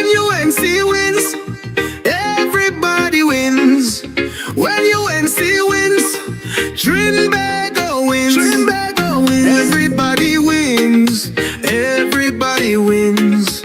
When UNC wins, everybody wins. When UNC wins, Trinbago wins. Everybody wins. Everybody wins.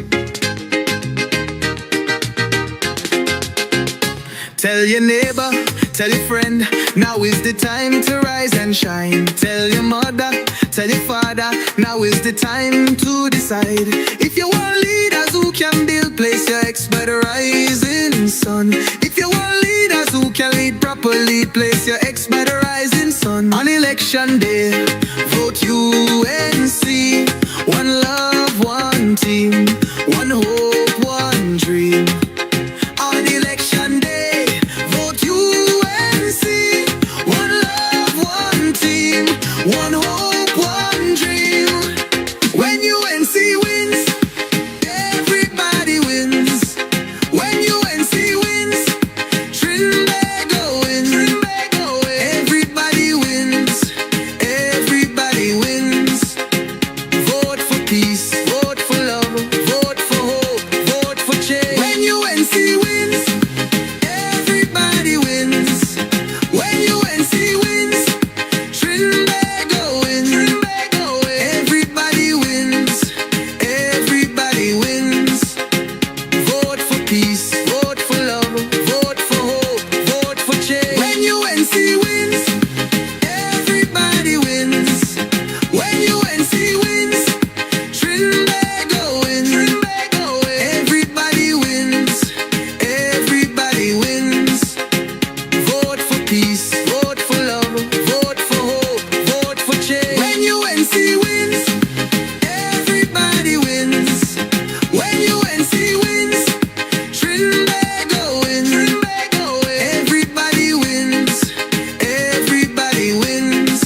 Tell your neighbor, tell your friend, now is the time to rise and shine. Tell your mother, tell your father, now is the time to decide. If you want leaders who can build, place your ex by the rising sun. If you want leaders who can lead properly, place your ex by the rising sun. On election day, vote UNC. One love, one team, one hope, one dream. On election day, vote UNC. One love, one team, one hope, one dream. When UNC wins, everybody wins. When UNC wins, Trinbago wins. Everybody wins. Everybody wins. Vote for peace, vote for love, vote for hope, vote for change. When UNC wins, everybody wins. When UNC wins, Trinbago wins. Everybody wins. Everybody wins. Vote for peace, vote for love, vote for hope, vote for change. When UNC wins, everybody wins. When UNC wins, Trinbago wins. Everybody wins. Everybody wins. Vote for peace, vote for love, vote for hope, vote for change. When UNC wins, everybody wins. When UNC wins, Trinbago wins. Everybody wins. Everybody wins.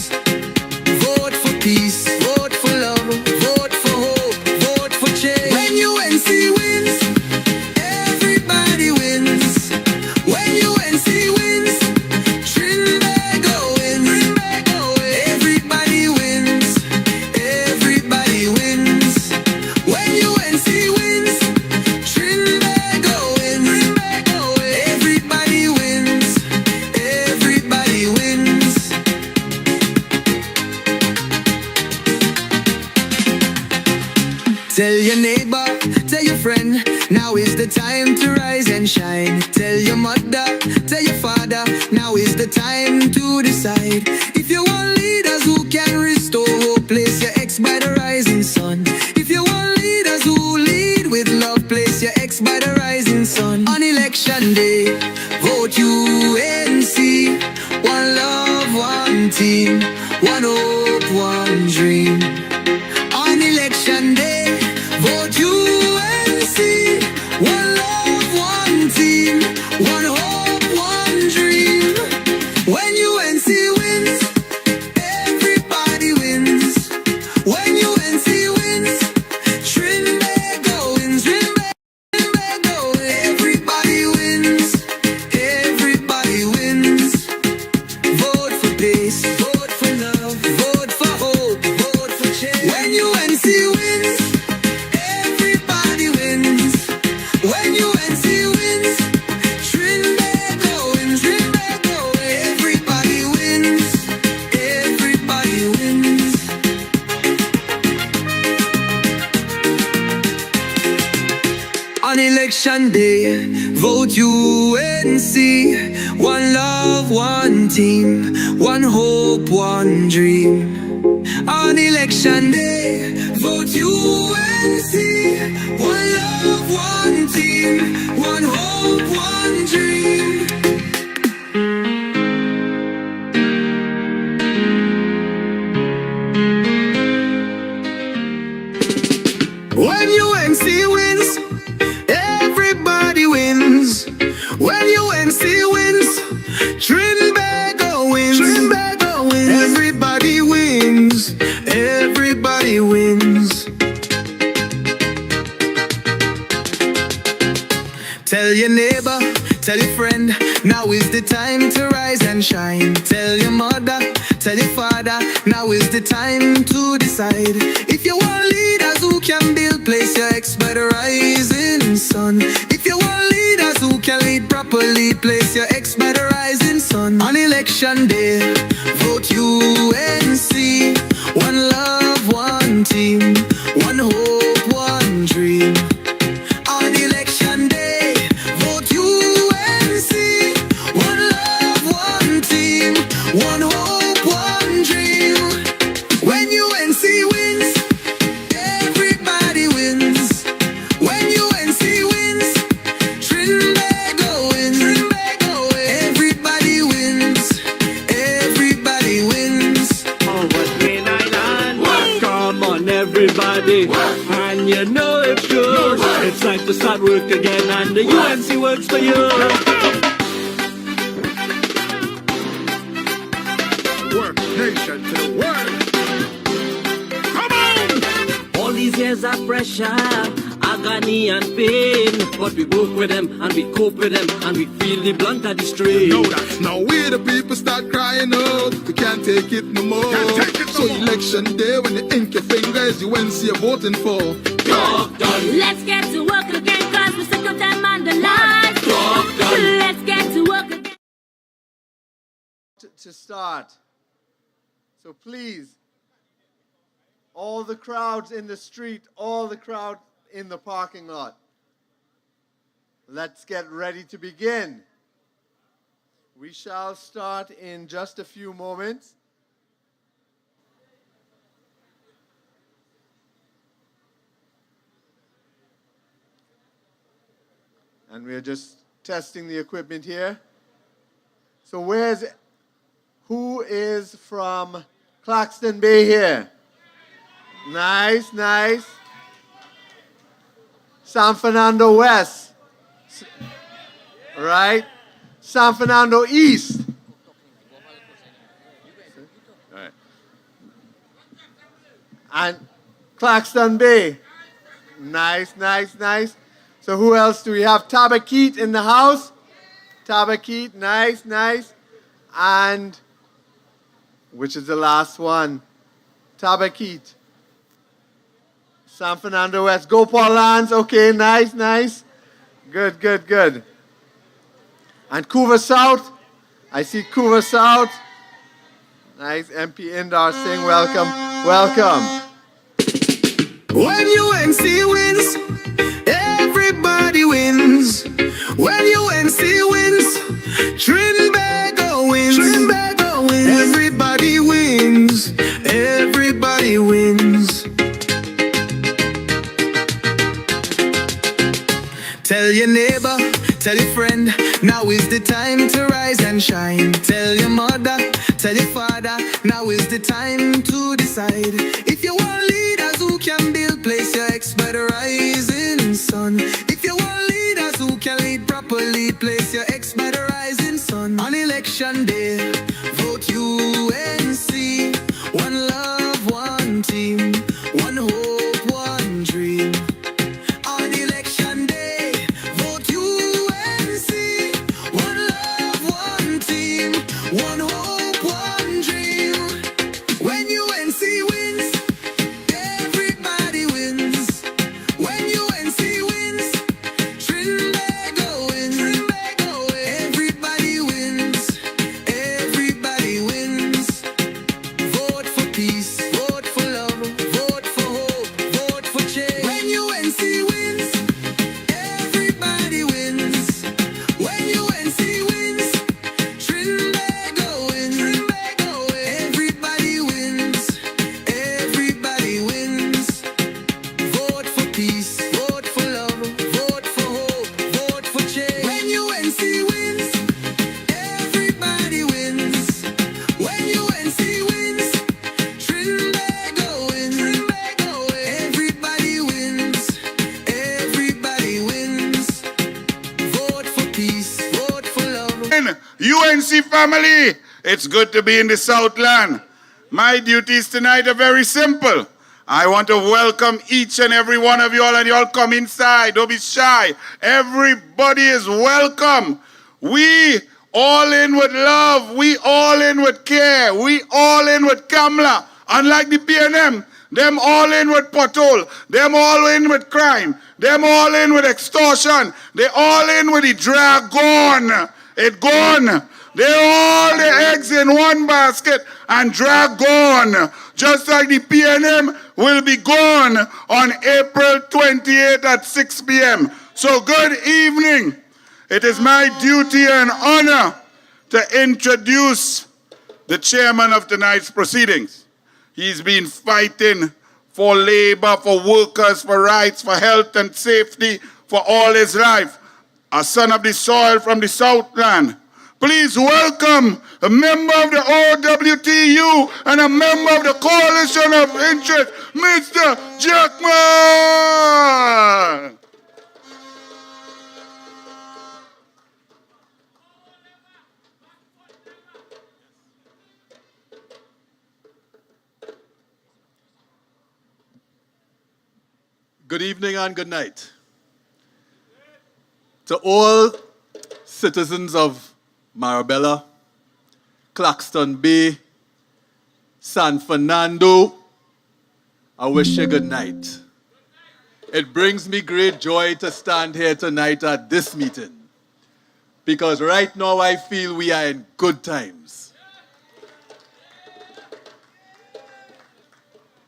Vote for peace, vote for love, vote for hope, vote for change. When UNC wins, everybody wins. When UNC wins, Trinbago wins. Everybody wins. Everybody wins. When UNC wins, Trinbago wins. Everybody wins. Everybody wins. Tell your neighbor, tell your friend, now is the time to rise and shine. Tell your mother, tell your father, now is the time to decide. If you want leaders who can restore hope, place your ex by the rising sun. If you want leaders who lead with love, place your ex by the rising sun. On election day, vote UNC. One love, one team, one hope, one dream. On election day, vote UNC. One love, one team, one hope, one dream. When UNC wins, everybody wins. When UNC wins, Trinbago wins. Everybody wins. Everybody wins. Vote for peace, vote for love, vote for hope, vote for change. When UNC wins, everybody wins. When UNC wins, Trinbago wins. Everybody wins. Everybody wins. On election day, vote UNC. One love, one team, one hope, one dream. On election day, vote UNC. One love, one team, one hope, one dream. When UNC wins, everybody wins. When UNC wins, Trinbago wins. Everybody wins. Everybody wins. Tell your neighbor, tell your friend, now is the time to rise and shine. Tell your mother, tell your father, now is the time to decide. If you want leaders who can build, place your ex by the rising sun. If you want leaders who can lead properly, place your ex by the rising sun. On election day, vote UNC. One love, one team, one hope, one dream. On election day, vote UNC. One love, one team, one hope, one dream. When UNC wins, everybody wins. When UNC wins, Trinbago wins. Everybody wins. Everybody wins. Oh, what's Green Island? Come on, everybody. And you know it's good. It's time to start work again, and the UNC works for you. Work nation to the world. Come on! All these years of pressure, agony and pain, but we work with them and we cope with them and we feel the blunt of the strain. Know that. Now we the people start crying out. We can't take it no more. So election day, when you ink your fingers, you UNC you're voting for. Talk done. Let's get to work again, cause we're sick of them and the lies. Talk done. Let's get to work again. To start. So please, all the crowds in the street, all the crowd in the parking lot, let's get ready to begin. We shall start in just a few moments. And we're just testing the equipment here. So who is from Claxton Bay here? Nice, nice. San Fernando West. Right? San Fernando East. All right. And Claxton Bay. Nice, nice, nice. So who else do we have? Tabakeet in the house. Tabakeet, nice, nice. And which is the last one? Tabakeet. San Fernando West. Gopal Lands. Okay, nice, nice. Good, good, good. And Couva South. I see Couva South. Nice. MP Indar Singh. Welcome. Welcome. When UNC wins, everybody wins. When UNC wins, Trinbago wins. Trinbago wins. Everybody wins. Everybody wins. Tell your neighbor, tell your friend, now is the time to rise and shine. Tell your mother, tell your father, now is the time to decide. If you want leaders who can build, place your ex by the rising sun. If you want leaders who can lead properly, place your ex by the rising sun. On election day, vote UNC. One love, one team, one hope, one dream. On election day, vote UNC. One love, one team, one hope, one dream. When UNC wins, everybody wins. When UNC wins, Trinbago wins. Everybody wins. Everybody wins. Vote for peace. Vote for love. Vote for hope. Vote for change. When UNC wins, everybody wins. When UNC wins, Trinbago wins. Everybody wins. Everybody wins. Vote for peace. Vote for love. Vote for hope. Vote for change. When UNC wins, everybody wins. When UNC wins, Trinbago wins. Everybody wins. Everybody wins. Vote for peace. Vote for love. UNC family, it's good to be in the Southland. My duties tonight are very simple. I want to welcome each and every one of you all, and you all come inside. Don't be shy. Everybody is welcome. We all in with love. We all in with care. We all in with Kamla. Unlike the PNM, Them all in with pothole. Them all in with crime. Them all in with extortion. They all in with the dragon. It gone. They all the eggs in one basket and dragon. Just like the PNM will be gone on April 28th at 6 p.m. So good evening. It is my duty and honor to introduce the chairman of tonight's proceedings. He's been fighting for labor, for workers, for rights, for health and safety for all his life. A son of the soil from the Southland. Please welcome a member of the OWTU and a member of the Coalition of Interest, Mr. Jackman. Good evening and good night. To all citizens of Marabella, Claxton Bay, San Fernando, I wish you good night. It brings me great joy to stand here tonight at this meeting because right now I feel we are in good times.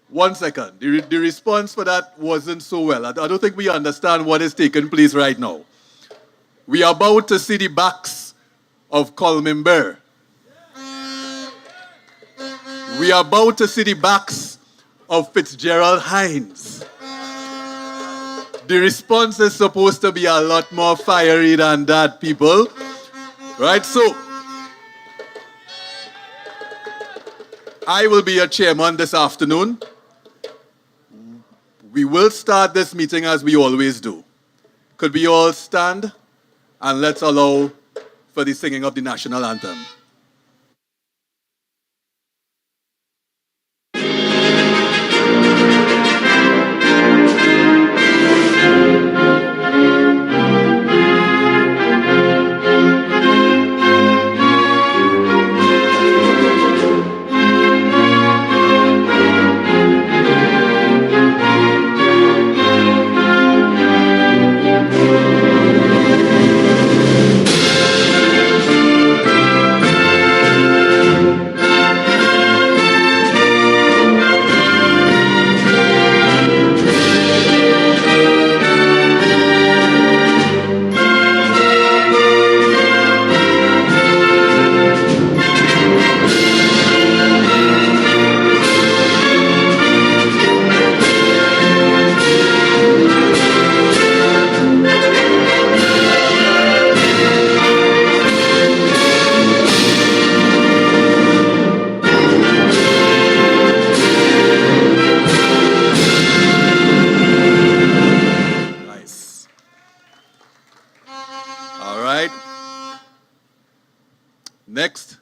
1 second. The response for that wasn't so well. I don't think we understand what is taking place right now. We are about to see the backs of Coleman Bear. We are about to see the backs of Fitzgerald Hines. The response is supposed to be a lot more fiery than that, people. Right, so I will be your chairman this afternoon. We will start this meeting as we always do. Could we all stand and let's allow for the singing of the national anthem. Next,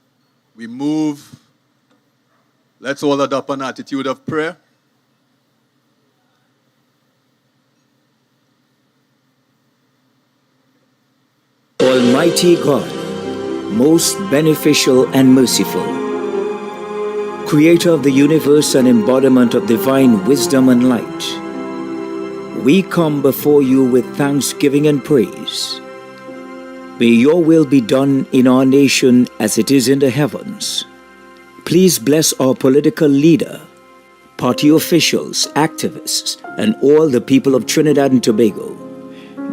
we move. Let's all adopt an attitude of prayer. Almighty God, most beneficial and merciful, Creator of the universe and embodiment of divine wisdom and light, we come before you with thanksgiving and praise. May your will be done in our nation as it is in the heavens. Please bless our political leader, party officials, activists, and all the people of Trinidad and Tobago.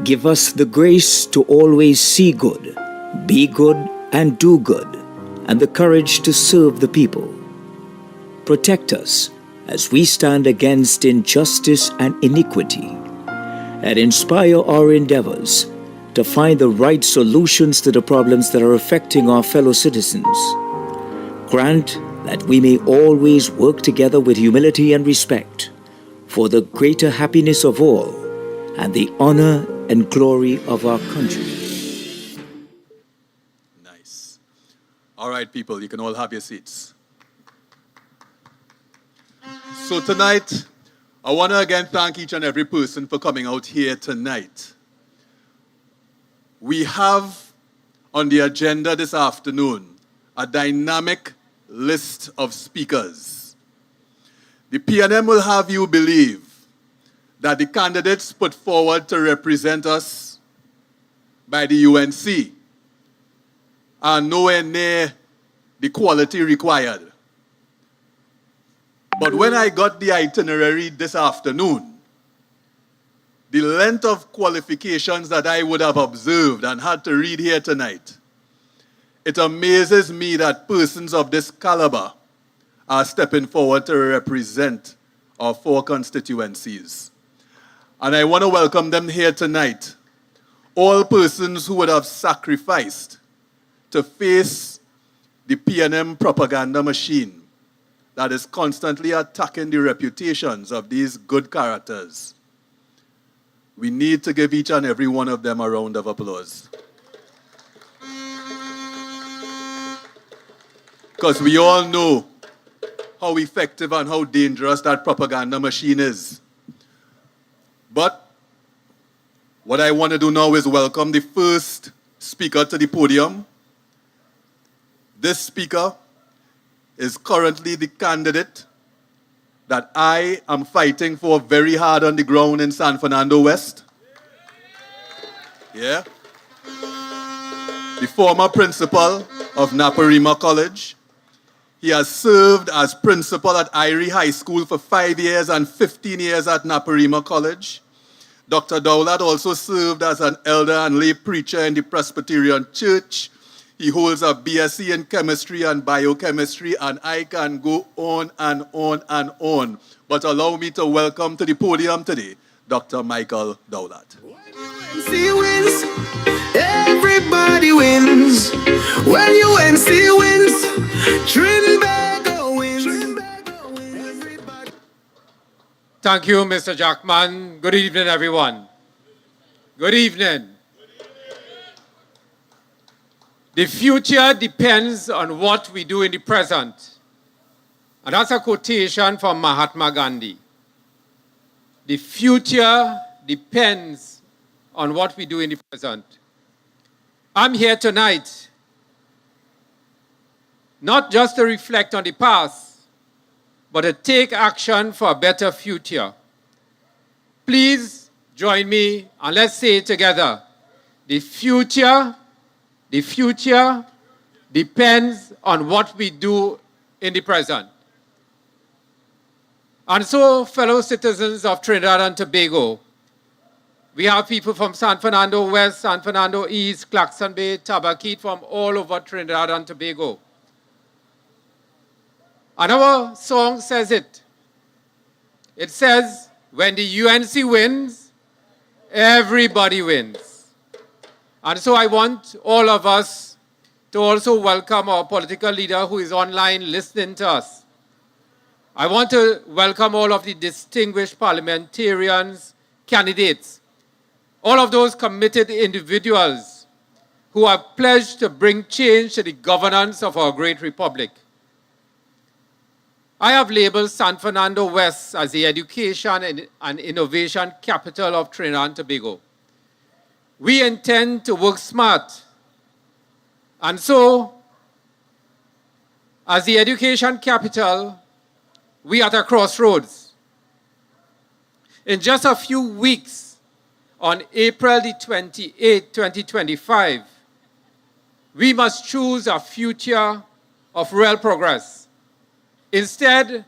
Give us the grace to always see good, be good, and do good, and the courage to serve the people. Protect us as we stand against injustice and iniquity, and inspire our endeavors to find the right solutions to the problems that are affecting our fellow citizens. Grant that we may always work together with humility and respect for the greater happiness of all and the honor and glory of our country. Nice. All right, people, you can all have your seats. So tonight, I want to again thank each and every person for coming out here tonight. We have on the agenda this afternoon a dynamic list of speakers. The PNM will have you believe that the candidates put forward to represent us by the UNC are nowhere near the quality required. But when I got the itinerary this afternoon, the length of qualifications that I would have observed and had to read here tonight, it amazes me that persons of this caliber are stepping forward to represent our 4 constituencies. And I want to welcome them here tonight. All persons who would have sacrificed to face the PNM propaganda machine that is constantly attacking the reputations of these good characters. We need to give each and every one of them a round of applause. Because we all know how effective and how dangerous that propaganda machine is. But what I want to do now is welcome the first speaker to the podium. This speaker is currently the candidate that I am fighting for very hard on the ground in San Fernando West. Yeah. The former principal of Naparima College. He has served as principal at Irie High School for 5 years and 15 years at Naparima College. Dr. Dowlad also served as an elder and lay preacher in the Presbyterian Church. He holds a BSc in chemistry and biochemistry, and I can go on and on and on. But allow me to welcome to the podium today, Dr. Michael Dowlad. UNC wins, everybody wins. When UNC wins, Trinbago wins. Everybody. Thank you, Mr. Jackman. Good evening, everyone. Good evening. The future depends on what we do in the present. And that's a quotation from Mahatma Gandhi. The future depends on what we do in the present. I'm here tonight not just to reflect on the past, but to take action for a better future. Please join me and let's say it together. The future depends on what we do in the present. And so, fellow citizens of Trinidad and Tobago, we have people from San Fernando West, San Fernando East, Claxton Bay, Tabaquite, from all over Trinidad and Tobago. And our song says it. It says, when the UNC wins, everybody wins. And so I want all of us to also welcome our political leader who is online listening to us. I want to welcome all of the distinguished parliamentarians, candidates, all of those committed individuals who have pledged to bring change to the governance of our great republic. I have labeled San Fernando West as the education and innovation capital of Trinidad and Tobago. We intend to work smart. And so, as the education capital, we are at a crossroads. In just a few weeks, on April the 28th, 2025, we must choose a future of real progress instead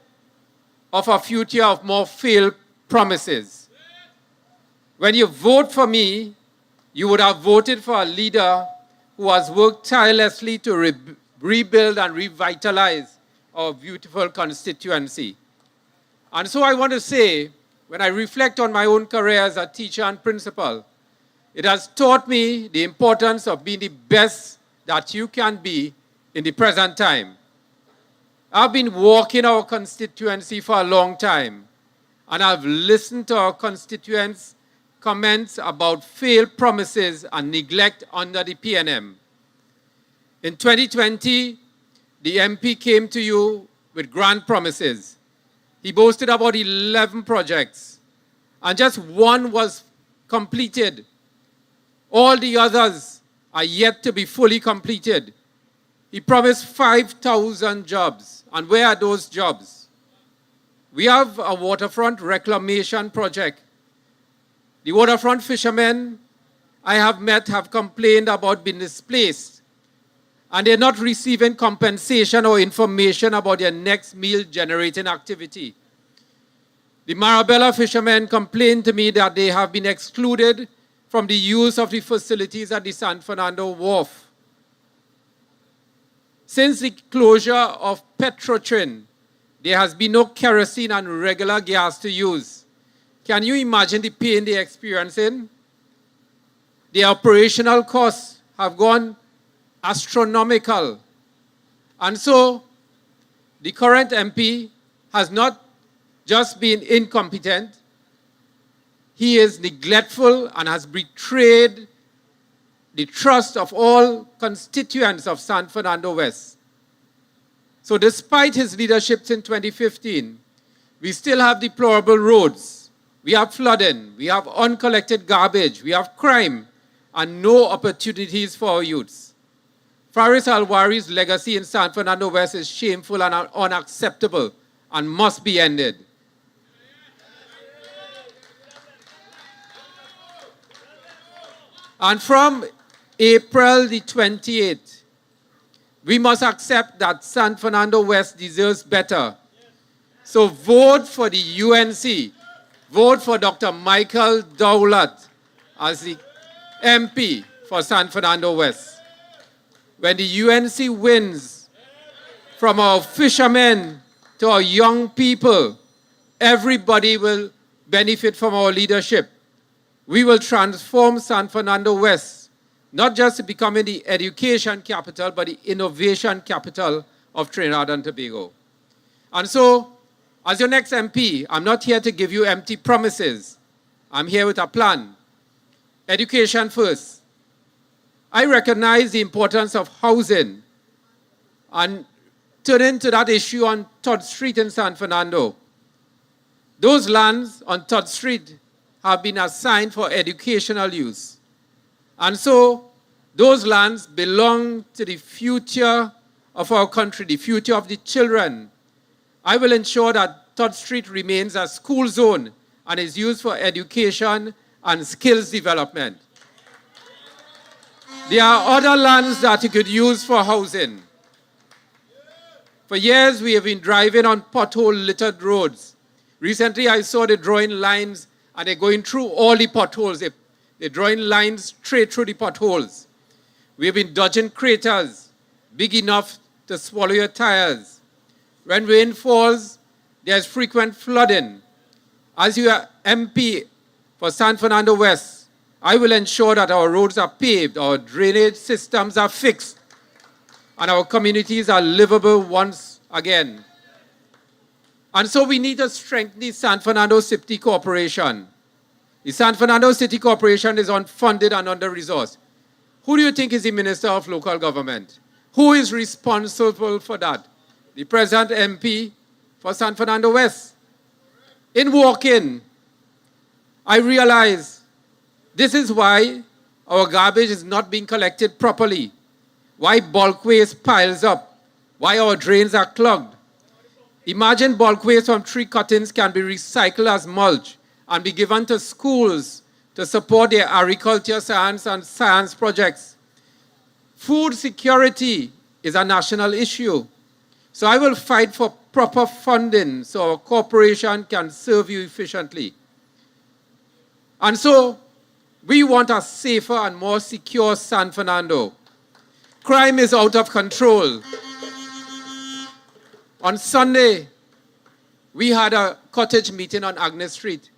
of a future of more failed promises. When you vote for me, you would have voted for a leader who has worked tirelessly to rebuild and revitalize our beautiful constituency. And so I want to say, when I reflect on my own career as a teacher and principal, it has taught me the importance of being the best that you can be in the present time. I've been walking our constituency for a long time, and I've listened to our constituents' comments about failed promises and neglect under the PNM. In 2020, the MP came to you with grand promises. He boasted about 11 projects, and just one was completed. All the others are yet to be fully completed. He promised 5,000 jobs. And where are those jobs? We have a waterfront reclamation project. The waterfront fishermen I have met have complained about being displaced, and they're not receiving compensation or information about their next meal generating activity. The Marabella fishermen complained to me that they have been excluded from the use of the facilities at the San Fernando Wharf. Since the closure of Petrotrin, there has been no kerosene and regular gas to use. Can you imagine the pain they're experiencing? The operational costs have gone astronomical. And so, the current MP has not just been incompetent, he is neglectful and has betrayed the trust of all constituents of San Fernando West. So despite his leadership in 2015, we still have deplorable roads, we have flooding, we have uncollected garbage, we have crime, and no opportunities for our youths. Faris Alwari's legacy in San Fernando West is shameful and unacceptable and must be ended. And from April the 28th, we must accept that San Fernando West deserves better. So vote for the UNC. Vote for Dr. Michael Dowlat as the MP for San Fernando West. When the UNC wins, from our fishermen to our young people, everybody will benefit from our leadership. We will transform San Fernando West, not just to becoming the education capital, but the innovation capital of Trinidad and Tobago. And so, as your next MP, I'm not here to give you empty promises. I'm here with a plan. Education first. I recognize the importance of housing and turning to that issue on Tues Street in San Fernando. Those lands on Tues Street have been assigned for educational use. And so, those lands belong to the future of our country, the future of the children. I will ensure that Tues Street remains a school zone and is used for education and skills development. There are other lands that you could use for housing. For years, we have been driving on pothole-littered roads. Recently, I saw the drawing lines, and they're going through all the potholes. They're drawing lines straight through the potholes. We have been dodging craters big enough to swallow your tires. When rain falls, there's frequent flooding. As your MP for San Fernando West, I will ensure that our roads are paved, our drainage systems are fixed, and our communities are livable once again. And so we need to strengthen the San Fernando City Corporation. The San Fernando City Corporation is unfunded and under-resourced. Who do you think is the Minister of Local Government? Who is responsible for that? The present MP for San Fernando West. In walking, I realize this is why our garbage is not being collected properly, why bulk waste piles up, why our drains are clogged. Imagine bulk waste from tree cuttings can be recycled as mulch and be given to schools to support their agriculture science and science projects. Food security is a national issue. So I will fight for proper funding so our corporation can serve you efficiently. And so we want a safer and more secure San Fernando. Crime is out of control. On Sunday, we had a cottage meeting on Agnes Street.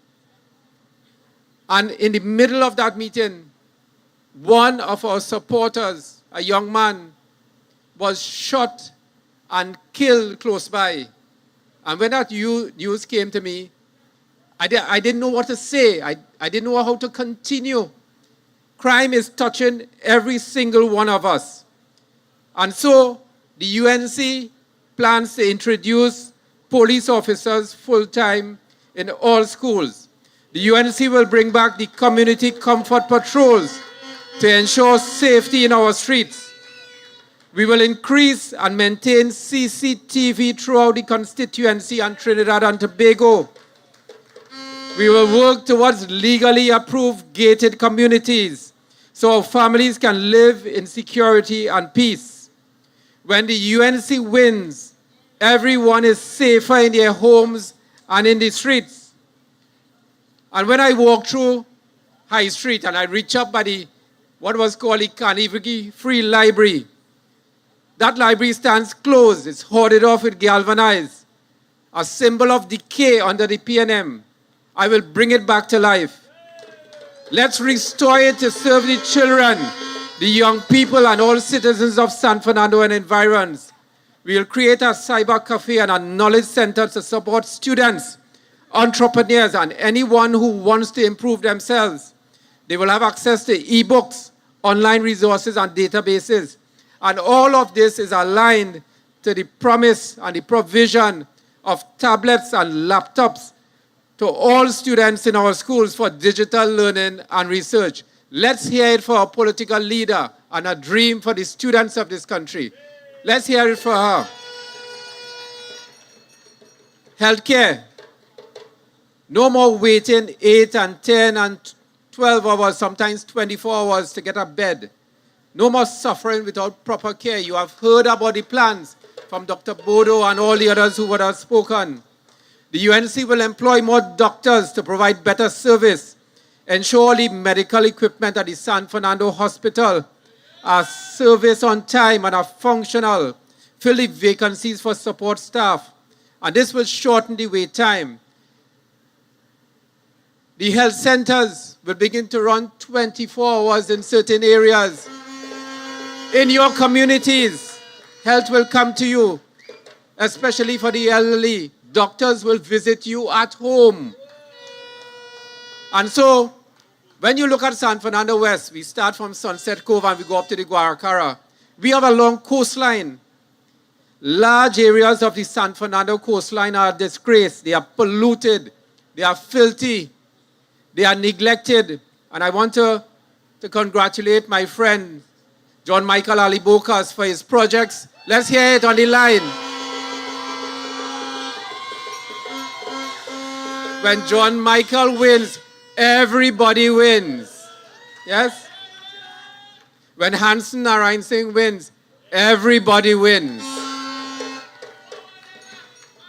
And in the middle of that meeting, one of our supporters, a young man, was shot and killed close by. And when that news came to me, I didn't know what to say. I didn't know how to continue. Crime is touching every single one of us. And so the UNC plans to introduce police officers full-time in all schools. The UNC will bring back the community comfort patrols to ensure safety in our streets. We will increase and maintain CCTV throughout the constituency and Trinidad and Tobago. We will work towards legally approved gated communities so our families can live in security and peace. When the UNC wins, everyone is safer in their homes and in the streets. And when I walk through High Street and I reach up by what was called the Carnegie Free Library, that library stands closed. It's hoarded off with galvanized, a symbol of decay under the PNM. I will bring it back to life. Let's restore it to serve the children, the young people, and all citizens of San Fernando and environs. We will create a cyber cafe and a knowledge center to support students, entrepreneurs, and anyone who wants to improve themselves. They will have access to e-books, online resources, and databases. And all of this is aligned to the promise and the provision of tablets and laptops to all students in our schools for digital learning and research. Let's hear it for our political leader and a dream for the students of this country. Let's hear it for her. Healthcare. No more waiting 8 and 10 and 12 hours, sometimes 24 hours to get a bed. No more suffering without proper care. You have heard about the plans from Dr. Bodo and all the others who would have spoken. The UNC will employ more doctors to provide better service, ensure the medical equipment at the San Fernando Hospital are service on time and are functional, fill the vacancies for support staff, and this will shorten the wait time. The health centers will begin to run 24 hours in certain areas. In your communities, health will come to you, especially for the elderly. Doctors will visit you at home. And so, when you look at San Fernando West, we start from Sunset Cove and we go up to the Guaracara. We have a long coastline. Large areas of the San Fernando coastline are disgraced. They are polluted. They are filthy. They are neglected. And I want to congratulate my friend, John Michael Alibokas, for his projects. Let's hear it on the line. When John Michael wins, everybody wins. Yes? When Hansen Narayan Singh wins, everybody wins.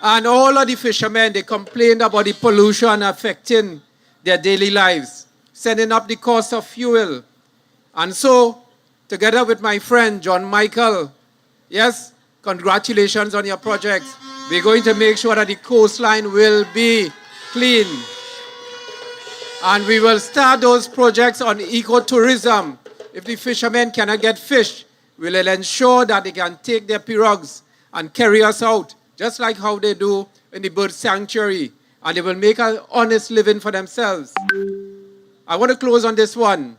And all of the fishermen, they complained about the pollution affecting their daily lives, sending up the cost of fuel. And so, together with my friend John Michael, yes, congratulations on your projects. We're going to make sure that the coastline will be clean. And we will start those projects on ecotourism. If the fishermen cannot get fish, we will ensure that they can take their pirogues and carry us out, just like how they do in the bird sanctuary. And they will make an honest living for themselves. I want to close on this one.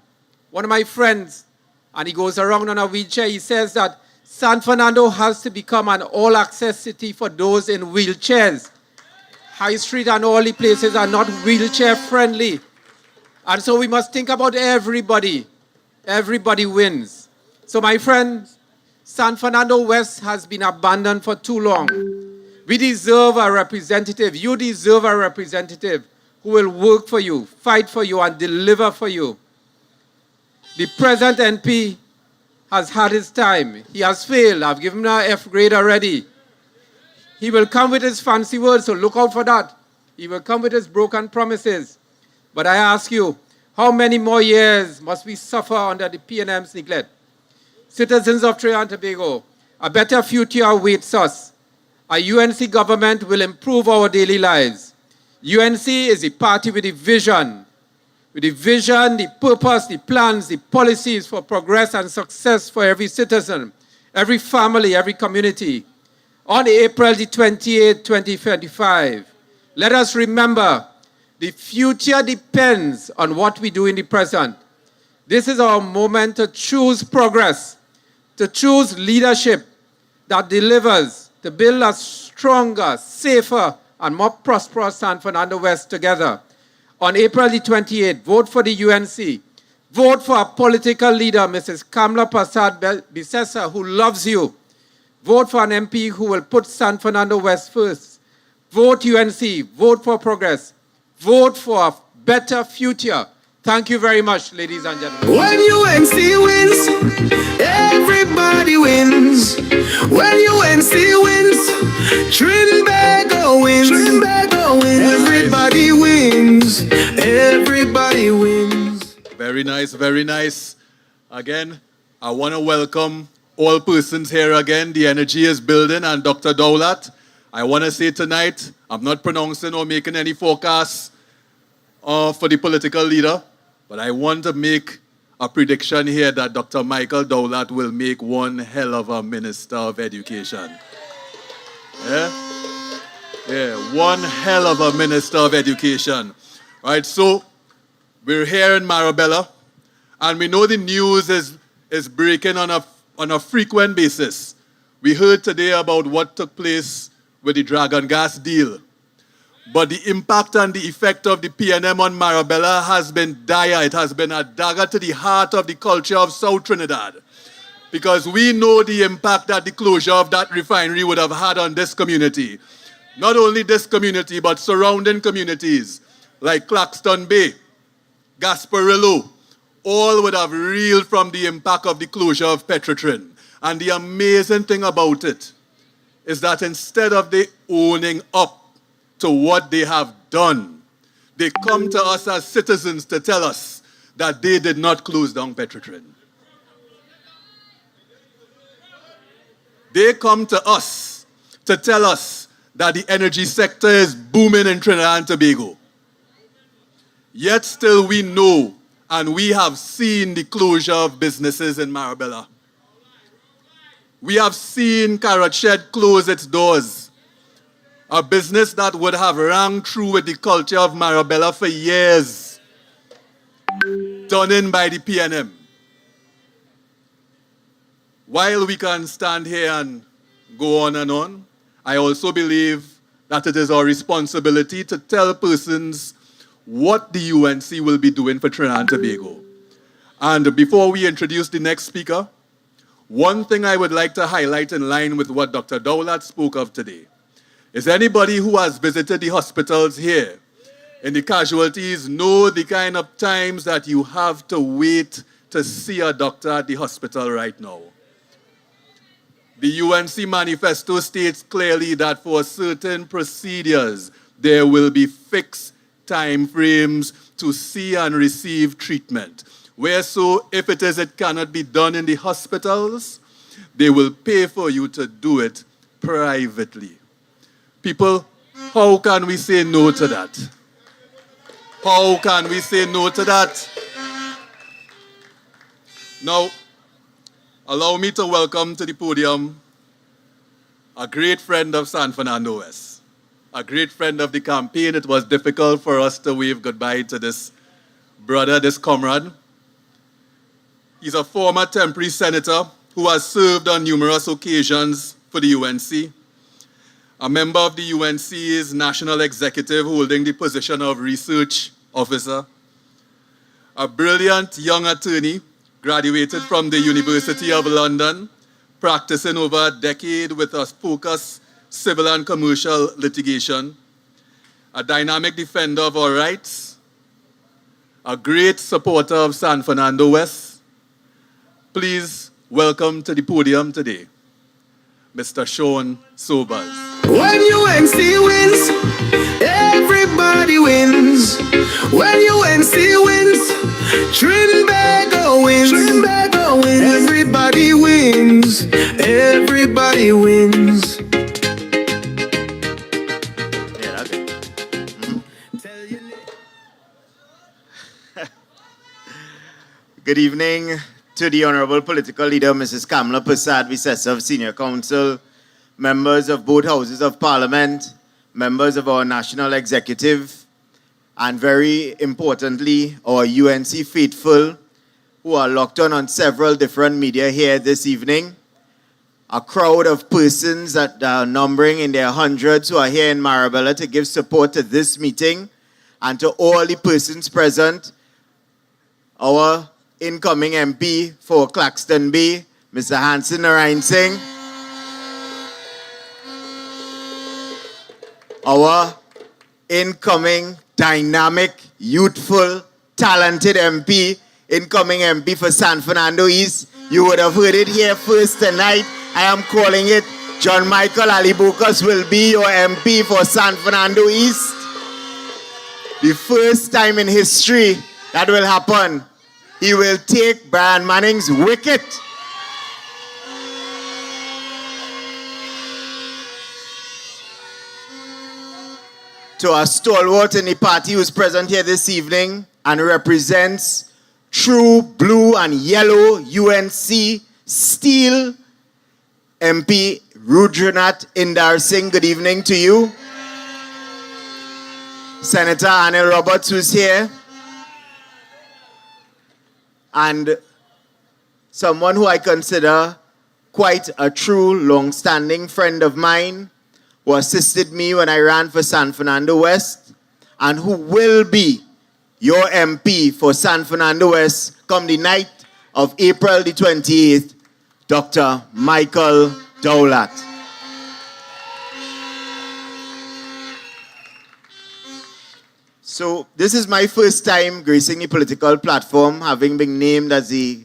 One of my friends, and he goes around on a wheelchair, he says that San Fernando has to become an all-access city for those in wheelchairs. High Street and all the places are not wheelchair-friendly. And so we must think about everybody. Everybody wins. So my friends, San Fernando West has been abandoned for too long. We deserve a representative. You deserve a representative who will work for you, fight for you, and deliver for you. The present NP has had his time. He has failed. I've given him an F grade already. He will come with his fancy words, so look out for that. He will come with his broken promises. But I ask you, how many more years must we suffer under the PNM's neglect? Citizens of Trinidad and Tobago, a better future awaits us. A UNC government will improve our daily lives. UNC is a party with a vision. With the vision, the purpose, the plans, the policies for progress and success for every citizen, every family, every community. On April the 28th, 2025, let us remember the future depends on what we do in the present. This is our moment to choose progress, to choose leadership that delivers, to build a stronger, safer, and more prosperous San Fernando West together. On April the 28th, vote for the UNC. Vote for a political leader, Mrs. Kamla Prasad Bisesa, who loves you. Vote for an MP who will put San Fernando West first. Vote UNC. Vote for progress. Vote for a better future. Thank you very much, ladies and gentlemen. When UNC wins, everybody wins. When UNC wins, Trinbago wins. Trinbago wins. Everybody wins. Everybody wins. Very nice, very nice. Again, I want to welcome all persons here again. The energy is building. And Dr. Daulat, I want to say tonight, I'm not pronouncing or making any forecasts for the political leader, but I want to make a prediction here that Dr. Michael Daulat will make one hell of a Minister of Education. Yeah? Yeah, one hell of a Minister of Education. All right, so we're here in Marabella, and we know the news is breaking on a frequent basis. We heard today about what took place with the Dragon Gas deal. But the impact and the effect of the PNM on Marabella has been dire. It has been a dagger to the heart of the culture of South Trinidad. Because we know the impact that the closure of that refinery would have had on this community. Not only this community, but surrounding communities like Claxton Bay, Gasparillo, all would have reeled from the impact of the closure of Petrotrin. And the amazing thing about it is that instead of they owning up to what they have done, they come to us as citizens to tell us that they did not close down Petrotrin. They come to us to tell us that the energy sector is booming in Trinidad and Tobago. Yet still we know and we have seen the closure of businesses in Marabella. We have seen Carrot Shed close its doors. A business that would have rang true with the culture of Marabella for years, done in by the PNM. While we can stand here and go on and on, I also believe that it is our responsibility to tell persons what the UNC will be doing for Trinidad and Tobago. And before we introduce the next speaker, one thing I would like to highlight in line with what Dr. Daulat spoke of today is anybody who has visited the hospitals here in the casualties know the kind of times that you have to wait to see a doctor at the hospital right now. The UNC manifesto states clearly that for certain procedures, there will be fixed time frames to see and receive treatment. Where so, if it cannot be done in the hospitals, they will pay for you to do it privately. People, how can we say no to that? How can we say no to that? Now, allow me to welcome to the podium a great friend of San Fernando West, a great friend of the campaign. It was difficult for us to wave goodbye to this brother, this comrade. He's a former temporary senator who has served on numerous occasions for the UNC, a member of the UNC's national executive holding the position of research officer, a brilliant young attorney, graduated from the University of London, practicing over a decade with a focus civil and commercial litigation, a dynamic defender of our rights, a great supporter of San Fernando West. Please welcome to the podium today, Mr. Sean Sobers. When UNC wins, everybody wins. When UNC wins, Trinbago wins. Trinbago wins. Everybody wins. Everybody wins. Yeah, okay. Good evening to the Honorable Political Leader, Mrs. Kamla Prasad Bisesa of Senior Council, members of both Houses of Parliament, members of our National Executive, and very importantly, our UNC faithful who are locked on several different media here this evening. A crowd of persons that are numbering in their hundreds who are here in Marabella to give support to this meeting, and to all the persons present, our incoming MP for Claxton Bay, Mr. Hansen Narayan Singh. Our incoming, dynamic, youthful, talented MP, incoming MP for San Fernando East. You would have heard it here first tonight. I am calling it John Michael Alibukas will be your MP for San Fernando East. The first time in history that will happen. He will take Brian Manning's wicket. To our stalwart in the party who's present here this evening and represents true blue and yellow UNC Steel MP Rudranath Indar Singh, good evening to you. Senator Anil Roberts, who's here. And someone who I consider quite a true long-standing friend of mine, who assisted me when I ran for San Fernando West, and who will be your MP for San Fernando West come the night of April the 28th, Dr. Michael Dowlat. So this is my first time gracing the political platform, having been named as the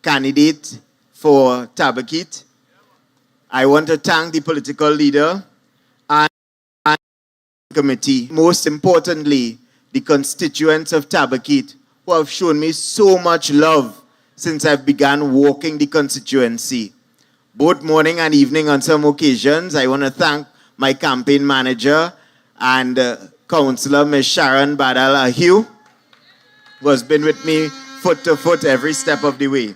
candidate for Tabakit. I want to thank the political leader and the committee. Most importantly, the constituents of Tabakit, who have shown me so much love since I began walking the constituency. Both morning and evening on some occasions, I want to thank my campaign manager and Councillor Ms. Sharon Badal Ahiu, who has been with me foot to foot every step of the way.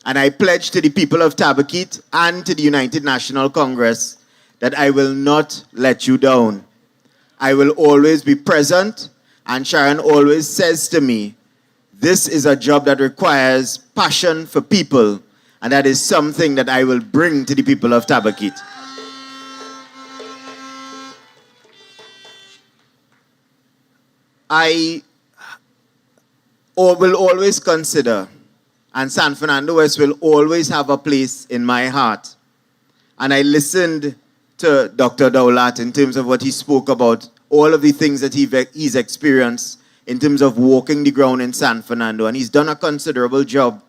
And I pledge to the people of Tabakit and to the United National Congress that I will not let you down. I will always be present, and Sharon always says to me, this is a job that requires passion for people, and that is something that I will bring to the people of Tabakit. I will always consider, and San Fernando West will always have a place in my heart. And I listened to Dr. Dowlat in terms of what he spoke about, all of the things that he's experienced in terms of walking the ground in San Fernando, and he's done a considerable job.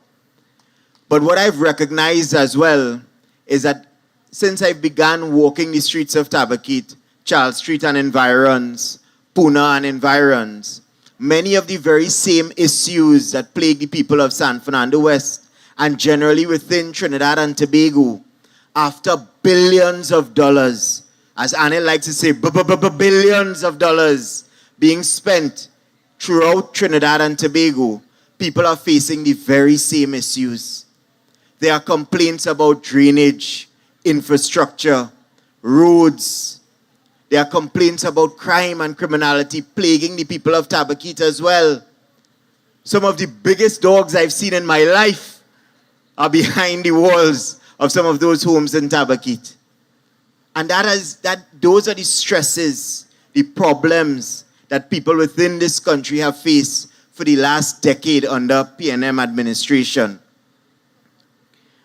But what I've recognized as well is that since I began walking the streets of Tabakit, Charles Street and environs, Pune and environs, many of the very same issues that plague the people of San Fernando West and generally within Trinidad and Tobago, after billions of dollars, as Anil likes to say, billions of dollars being spent throughout Trinidad and Tobago, people are facing the very same issues. There are complaints about drainage, infrastructure, roads. There are complaints about crime and criminality plaguing the people of Tabakit as well. Some of the biggest dogs I've seen in my life are behind the walls of some of those homes in Tabakit. And those are the stresses, the problems that people within this country have faced for the last decade under PNM administration.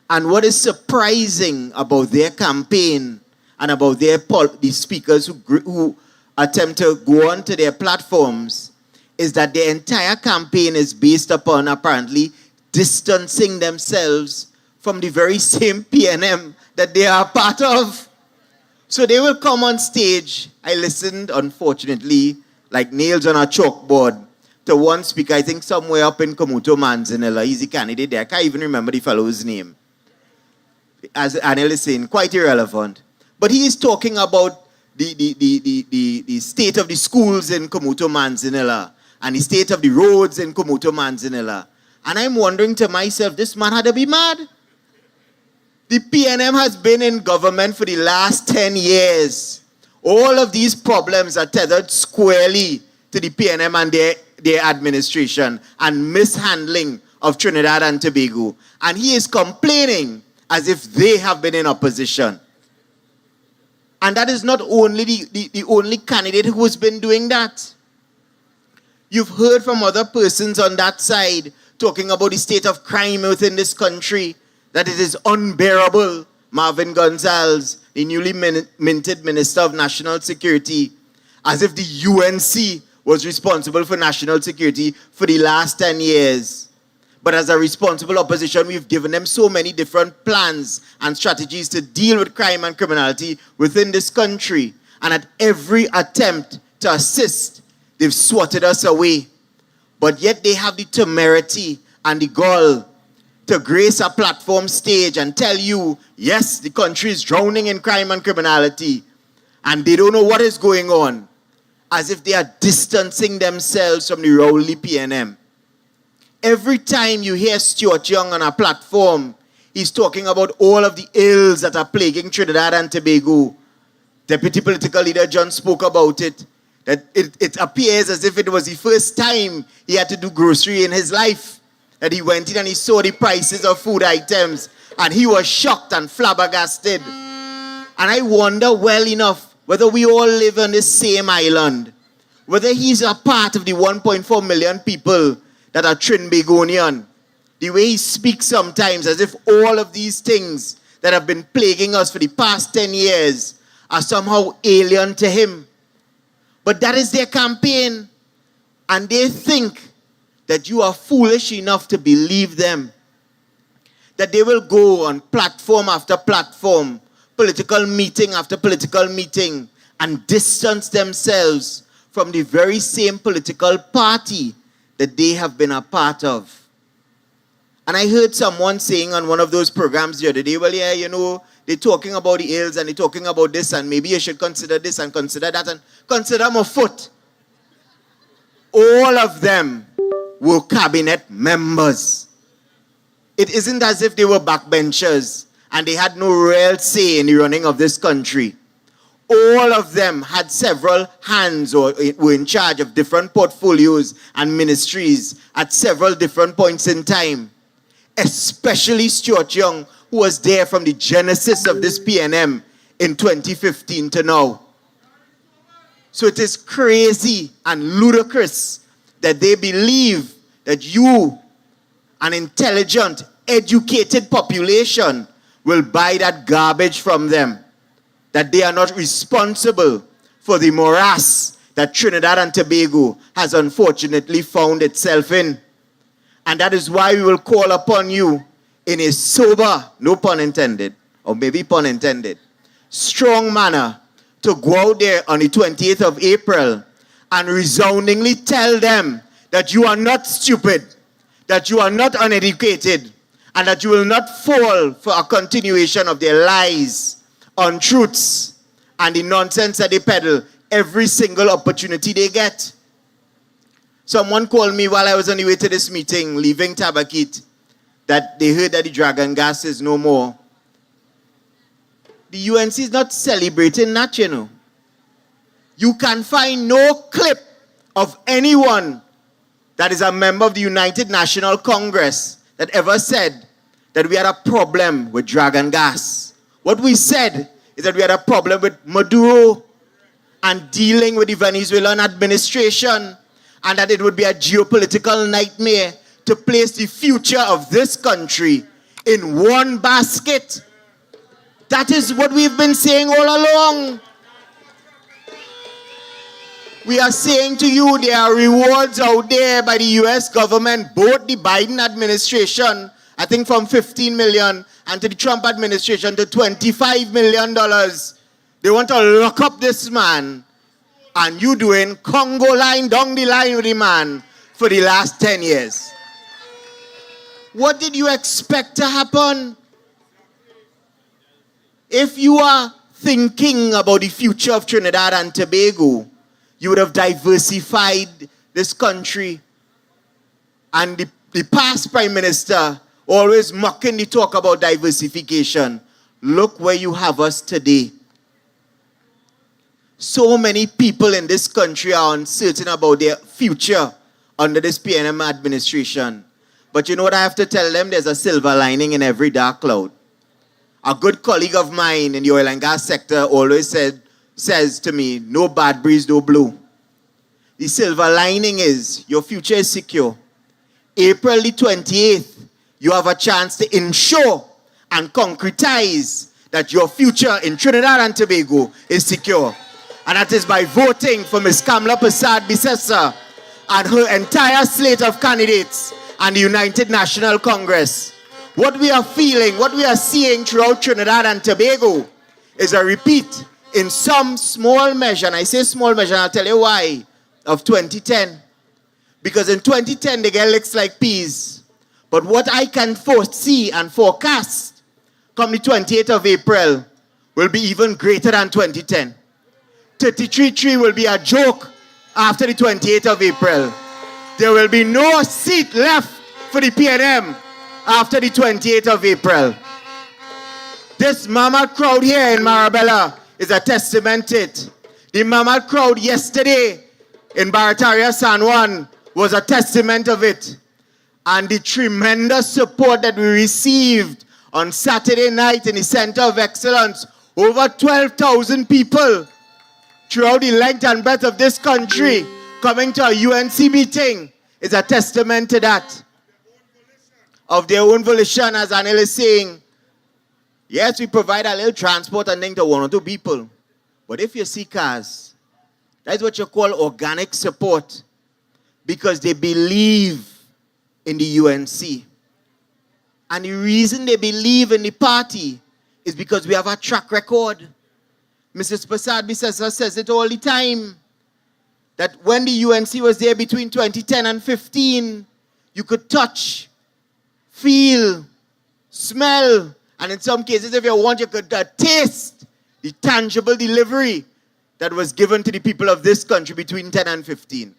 And what is surprising about their campaign and about the speakers who attempt to go onto their platforms is that their entire campaign is based upon apparently distancing themselves from the very same PNM that they are part of. So they will come on stage. I listened, unfortunately, like nails on a chalkboard, to one speaker, I think somewhere up in Komuto Manzanilla. He's a candidate there. I can't even remember the fellow's name. As Anil is saying, quite irrelevant. But he is talking about the state of the schools in Komuto Manzanilla and the state of the roads in Komuto Manzanilla. And I'm wondering to myself, this man had to be mad. The PNM has been in government for the last 10 years. All of these problems are tethered squarely to the PNM and their administration and mishandling of Trinidad and Tobago. And he is complaining as if they have been in opposition. And that is not only the only candidate who has been doing that. You've heard from other persons on that side talking about the state of crime within this country, that it is unbearable. Marvin Gonzalez, the newly minted Minister of National Security, as if the UNC was responsible for national security for the last 10 years. But as a responsible opposition, we've given them so many different plans and strategies to deal with crime and criminality within this country. And at every attempt to assist, they've swatted us away. But yet they have the temerity and the gall to grace a platform stage and tell you, yes, the country is drowning in crime and criminality, and they don't know what is going on, as if they are distancing themselves from the Rowley PNM. Every time you hear Stuart Young on a platform, he's talking about all of the ills that are plaguing Trinidad and Tobago. Deputy Political Leader John spoke about it, that it appears as if it was the first time he had to do grocery in his life, that he went in and he saw the prices of food items, and he was shocked and flabbergasted. And I wonder well enough whether we all live on the same island, whether he's a part of the 1.4 million people that are Trinbagonian. The way he speaks sometimes as if all of these things that have been plaguing us for the past 10 years are somehow alien to him. But that is their campaign, and they think that you are foolish enough to believe them. That they will go on platform after platform, political meeting after political meeting, and distance themselves from the very same political party that they have been a part of. And I heard someone saying on one of those programs the other day, well, yeah, you know, they're talking about the ills and they're talking about this, and maybe you should consider this and consider that and consider my foot. All of them were cabinet members. It isn't as if they were backbenchers and they had no real say in the running of this country. All of them had several hands or were in charge of different portfolios and ministries at several different points in time. Especially Stuart Young, who was there from the genesis of this PNM in 2015 to now. So it is crazy and ludicrous that they believe that you, an intelligent, educated population, will buy that garbage from them. That they are not responsible for the morass that Trinidad and Tobago has unfortunately found itself in. And that is why we will call upon you in a sober, no pun intended, or maybe pun intended, strong manner to go out there on the 28th of April and resoundingly tell them that you are not stupid, that you are not uneducated, and that you will not fall for a continuation of their lies, untruths, and the nonsense that they peddle every single opportunity they get. Someone called me while I was on the way to this meeting, leaving Tabakit, that they heard that the dragon gas is no more. The UNC is not celebrating that, you know. You can find no clip of anyone that is a member of the United National Congress that ever said that we had a problem with dragon gas. What we said is that we had a problem with Maduro and dealing with the Venezuelan administration, and that it would be a geopolitical nightmare to place the future of this country in one basket. That is what we've been saying all along. We are saying to you there are rewards out there by the US government, both the Biden administration, I think from $15 million, and to the Trump administration to $25 million. They want to lock up this man, and you doing Congo line down the line with the man for the last 10 years. What did you expect to happen? If you are thinking about the future of Trinidad and Tobago, you would have diversified this country. And the past Prime Minister always mocking the talk about diversification. Look where you have us today. So many people in this country are uncertain about their future under this PNM administration. But you know what I have to tell them? There's a silver lining in every dark cloud. A good colleague of mine in the oil and gas sector always says to me, no bad breeze, no blow. the silver lining is your future is secure. April the 28th, you have a chance to ensure and concretize that your future in Trinidad and Tobago is secure. And that is by voting for Ms. Kamla Persad Bissessa and her entire slate of candidates and the United National Congress. What we are feeling, what we are seeing throughout Trinidad and Tobago is a repeat in some small measure, and I say small measure, and I'll tell you why, of 2010. Because in 2010, they get licks like peas. But what I can foresee and forecast come the 28th of April will be even greater than 2010. 33-3 will be a joke after the 28th of April. There will be no seat left for the PNM after the 28th of April. This mammoth crowd here in Marabella is a testament to it. The mammoth crowd yesterday in Barataria San Juan was a testament of it. And the tremendous support that we received on Saturday night in the Center of Excellence, over 12,000 people throughout the length and breadth of this country coming to a UNC meeting, is a testament to that. Of their own volition, as Anil is saying, yes, we provide a little transport and thing to one or two people. But if you see cars, that's what you call organic support, because they believe in the UNC. And the reason they believe in the party is because we have a track record. Mrs. Persad Bissessa says it all the time, that when the UNC was there between 2010 and 15, you could touch, feel, smell, and in some cases, if you want, you could taste the tangible delivery that was given to the people of this country between 10 and 15.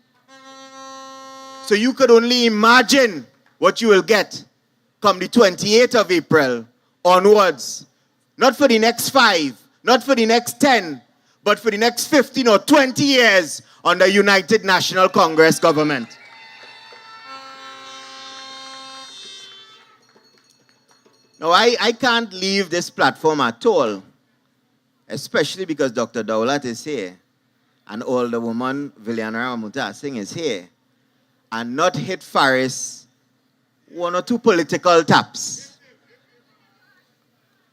So you could only imagine what you will get come the 28th of April onwards. Not for the next 5, not for the next 10, but for the next 15 or 20 years under United National Congress government. Now, I can't leave this platform at all, especially because Dr. Daulat is here and older woman Viliana Ramuta Singh is here, and not hit Faris one or two political taps.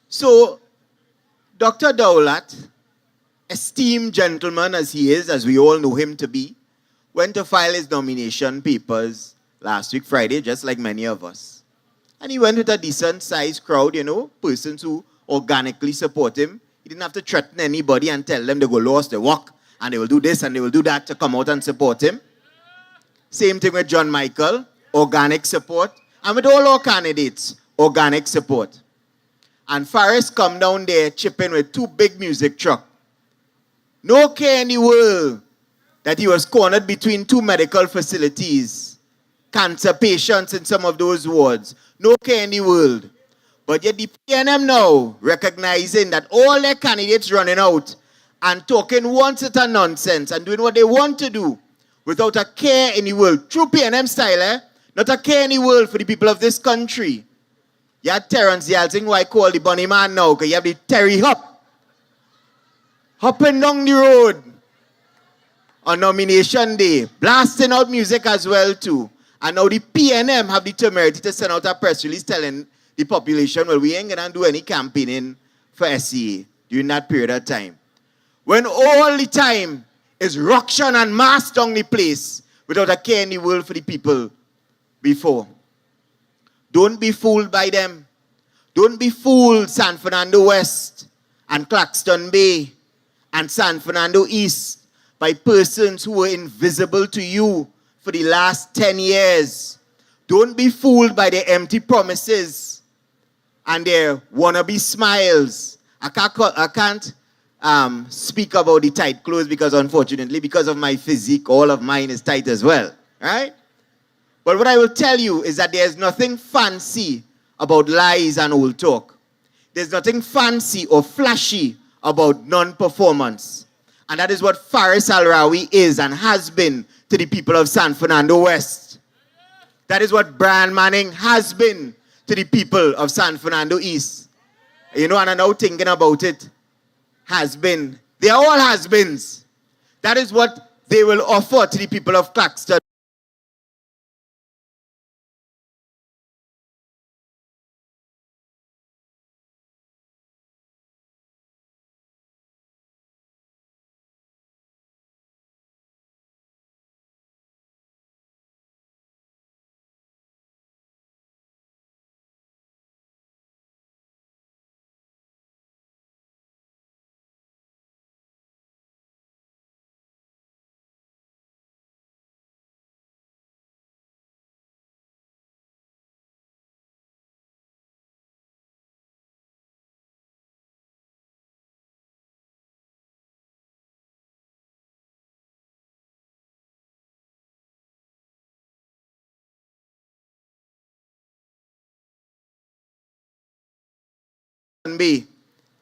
So, Dr. Daulat, esteemed gentleman as he is, as we all know him to be, went to file his nomination papers last week Friday, just like many of us. And he went with a decent-sized crowd, you know, persons who organically support him. He didn't have to threaten anybody and tell them they go lost, they walk, and they will do this and they will do that to come out and support him. Same thing with John Michael, organic support. And with all our candidates, organic support. And Faris come down there chipping with 2 big music trucks. No care in the world that he was cornered between 2 medical facilities, cancer patients in some of those wards. No care in the world. But yet the PNM now recognizing that all their candidates running out and talking one set of nonsense and doing what they want to do without a care in the world. True PNM style, not a care in the world for the people of this country. You had Terrence Yeltsing, who I call the bunny man now, because you have the Terry Hop. Hopping down the road on nomination day, blasting out music as well too. And now the PNM have the temerity to send out a press release telling the population, well, we ain't gonna do any campaigning for SCA during that period of time. When all the time is ruction and mass down the place without a care in the world for the people before. Don't be fooled by them. Don't be fooled, San Fernando West and Claxton Bay and San Fernando East, by persons who were invisible to you for the last 10 years. Don't be fooled by their empty promises and their wannabe smiles. I can't speak about the tight clothes because, unfortunately, because of my physique, all of mine is tight as well, right? But what I will tell you is that there's nothing fancy about lies and old talk. There's nothing fancy or flashy about non-performance. And that is what Faris Al-Rawi is and has been to the people of San Fernando West. That is what Brian Manning has been to the people of San Fernando East. You know, and I'm now thinking about it. Has been. They are all has-beens. That is what they will offer to the people of Claxton be.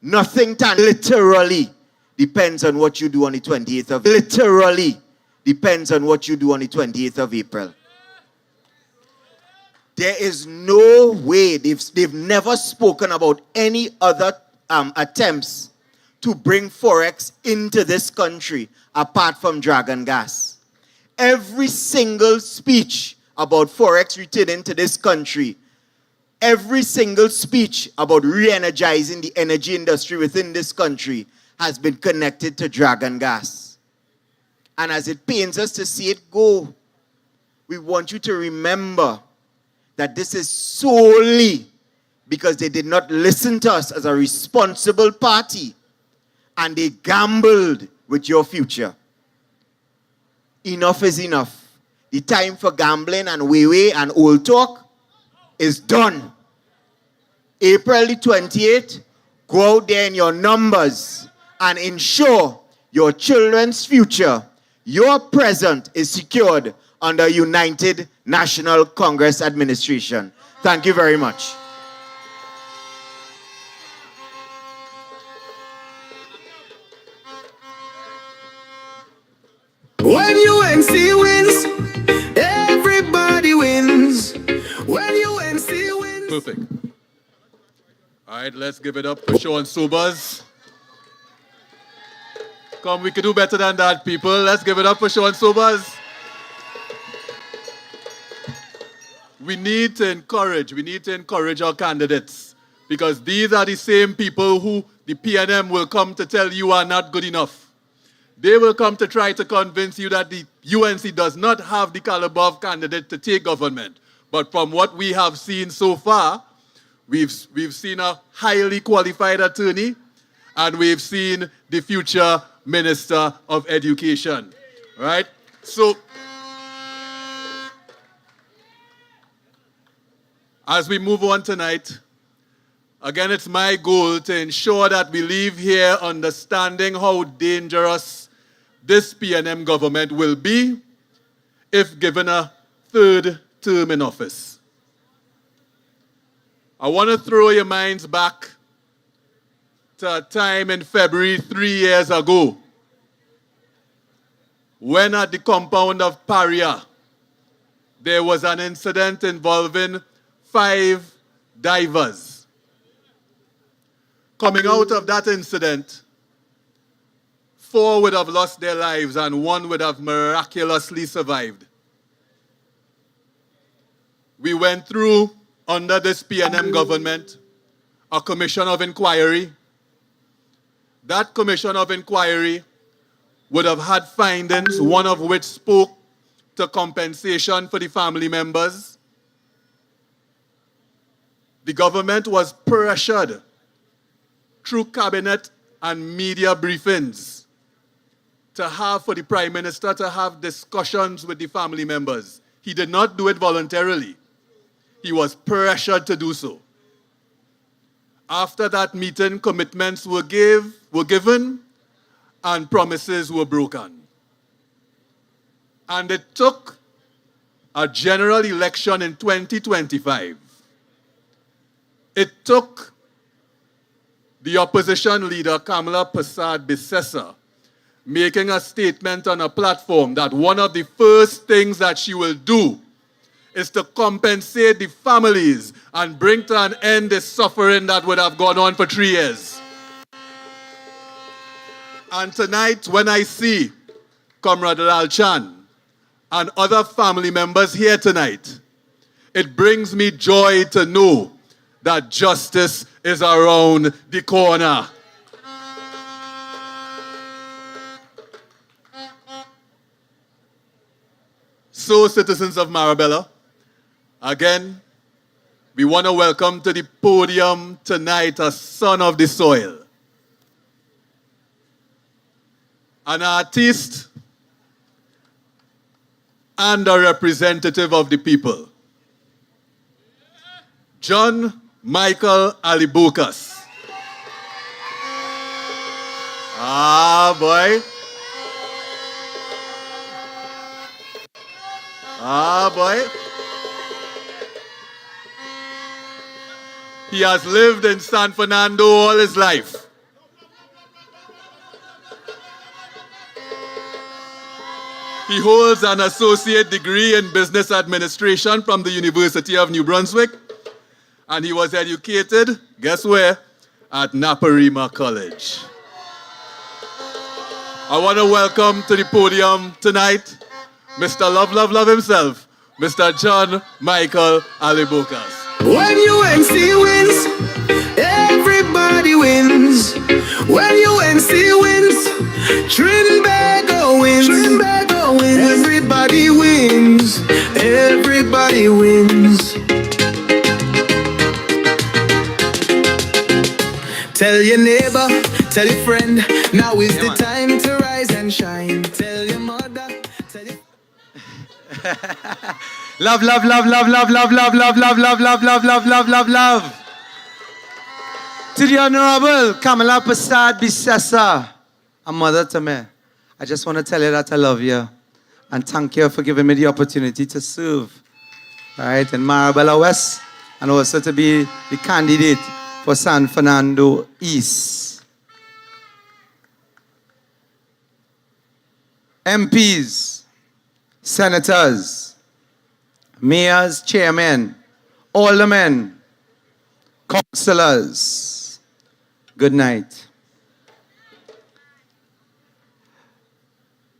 Nothing literally depends on what you do on the 28th of literally depends on what you do on the 28th of April. There is no way they've never spoken about any other attempts to bring Forex into this country apart from Dragon Gas. Every single speech about Forex returning to this country, every single speech about re-energizing the energy industry within this country has been connected to Dragon Gas. And as it pains us to see it go, we want you to remember that this is solely because they did not listen to us as a responsible party and they gambled with your future. Enough is enough. The time for gambling and way and old talk is done. April the 28th, go out there in your numbers and ensure your children's future, your present is secured under United National Congress administration. Thank you very much. When UNC wins, everybody wins. When UNC wins. Perfect. All right, let's give it up for Sean Sobers. Come, we can do better than that, people. Let's give it up for Sean Sobers. We need to encourage our candidates because these are the same people who the PNM will come to tell you are not good enough. They will come to try to convince you that the UNC does not have the caliber of candidate to take government. But from what we have seen so far, we've seen a highly qualified attorney and we've seen the future Minister of Education, right? So, as we move on tonight, again, it's my goal to ensure that we leave here understanding how dangerous this PNM government will be if given a third term in office. I want to throw your minds back to a time in February 3 years ago when at the compound of Paria, there was an incident involving 5 divers. Coming out of that incident, 4 would have lost their lives and 1 would have miraculously survived. We went through, under this PNM government, a commission of inquiry. That commission of inquiry would have had findings, one of which spoke to compensation for the family members. The government was pressured through cabinet and media briefings for the Prime Minister to have discussions with the family members. He did not do it voluntarily. He was pressured to do so. After that meeting, commitments were given and promises were broken. And it took a general election in 2025. It took the opposition leader, Kamala Persad-Bissessar, making a statement on a platform that one of the first things that she will do is to compensate the families and bring to an end the suffering that would have gone on for 3 years. And tonight, when I see Comrade Lal Chan, and other family members here tonight, it brings me joy to know that justice is around the corner. So, citizens of Marabella, again, we want to welcome to the podium tonight a son of the soil, an artist and a representative of the people, John Michael Alibukas. Ah, boy. Ah, boy. He has lived in San Fernando all his life. He holds an associate degree in business administration from the University of New Brunswick, and he was educated, guess where? At Naparima College. I want to welcome to the podium tonight Mr. Love himself, Mr. John Michael Alibukas. When UNC wins, everybody wins. When UNC wins, Trinbago wins. Trinbago wins. Everybody wins. Everybody wins. Tell your neighbor, tell your friend, now is the time to rise and shine. Tell your mother, tell your... Love. To the Honorable Kamala Prasad Bisesa, a mother to me. I just want to tell you that I love you and thank you for giving me the opportunity to serve, right, in Marabella West, and also to be the candidate for San Fernando East. MPs, senators, mayors, chairmen, aldermen, councillors, good night.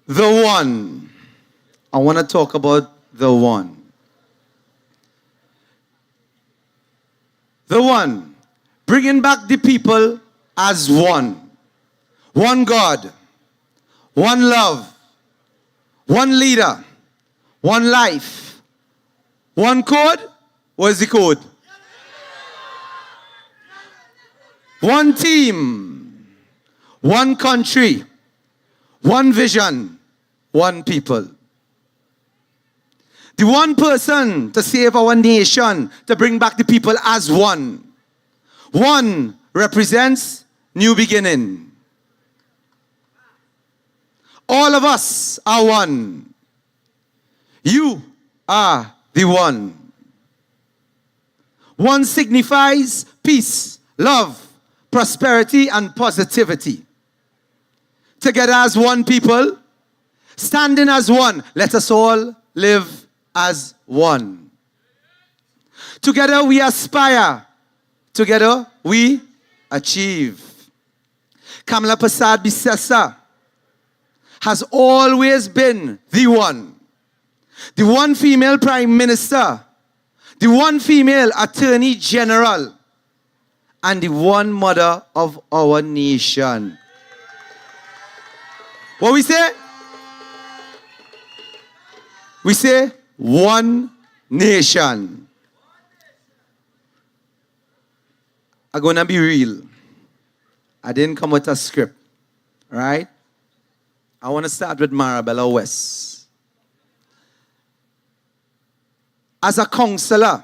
The one. I want to talk about the one. The one. Bringing back the people as one. One God. One love. One leader. One life. One code. What is the code? One team. One country. One vision. One people. The one person to save our nation, to bring back the people as one. One represents new beginning. All of us are one. You are the one. One signifies peace, love, prosperity, and positivity. Together as one people, standing as one, let us all live as one. Together we aspire. Together we achieve. Kamala Prasad Bisesa has always been the one. The one female prime minister. The one female attorney general. And the one mother of our nation. What we say? We say one nation. I'm gonna be real. I didn't come with a script, right? I want to start with Marabella West. As a counselor,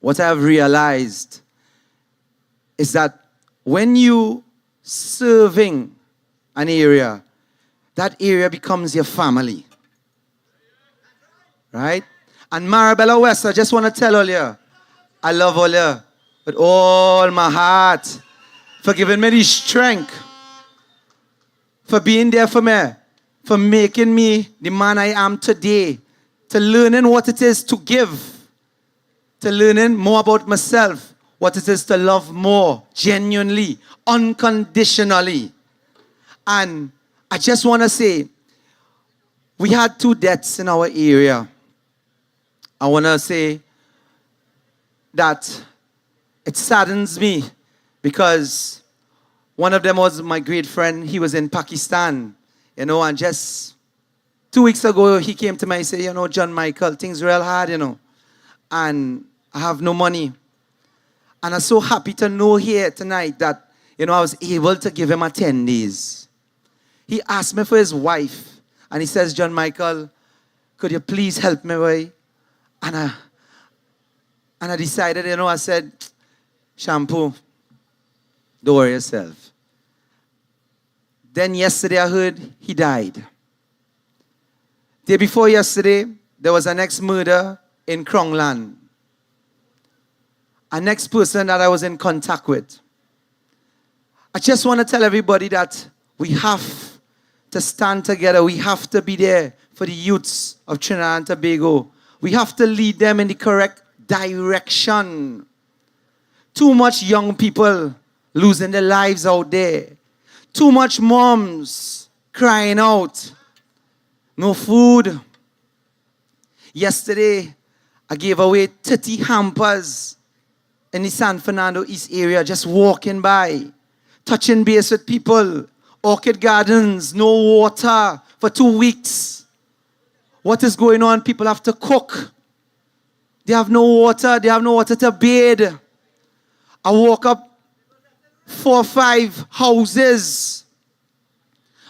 what I have realized is that when you serving an area, that area becomes your family. Right? And Marabella West, I just want to tell all you, I love all you with all my heart for giving me the strength, for being there for me, for making me the man I am today, to learning what it is to give, to learning more about myself, what it is to love more, genuinely, unconditionally. And I just want to say, We had 2 deaths in our area. I want to say that it saddens me because one of them was my great friend. He was in Pakistan, and just 2 weeks ago, he came to me and said, John Michael, things real hard, and I have no money. And I'm so happy to know here tonight that, I was able to give him a 10 days. He asked me for his wife, and he says, John Michael, could you please help me, boy? And I decided, I said, Shampoo, don't worry yourself. Then yesterday I heard he died. Day before yesterday, there was a next murder in Krongland. A next person that I was in contact with. I just want to tell everybody that we have to stand together. We have to be there for the youths of Trinidad and Tobago. We have to lead them in the correct direction. Too much young people losing their lives out there. Too much moms crying out. No food. Yesterday, I gave away 30 hampers in the San Fernando East area, just walking by, touching base with people. Orchid gardens, no water for 2 weeks. What is going on? People have to cook. They have no water. They have no water to bathe. I walk up 4 or 5 houses.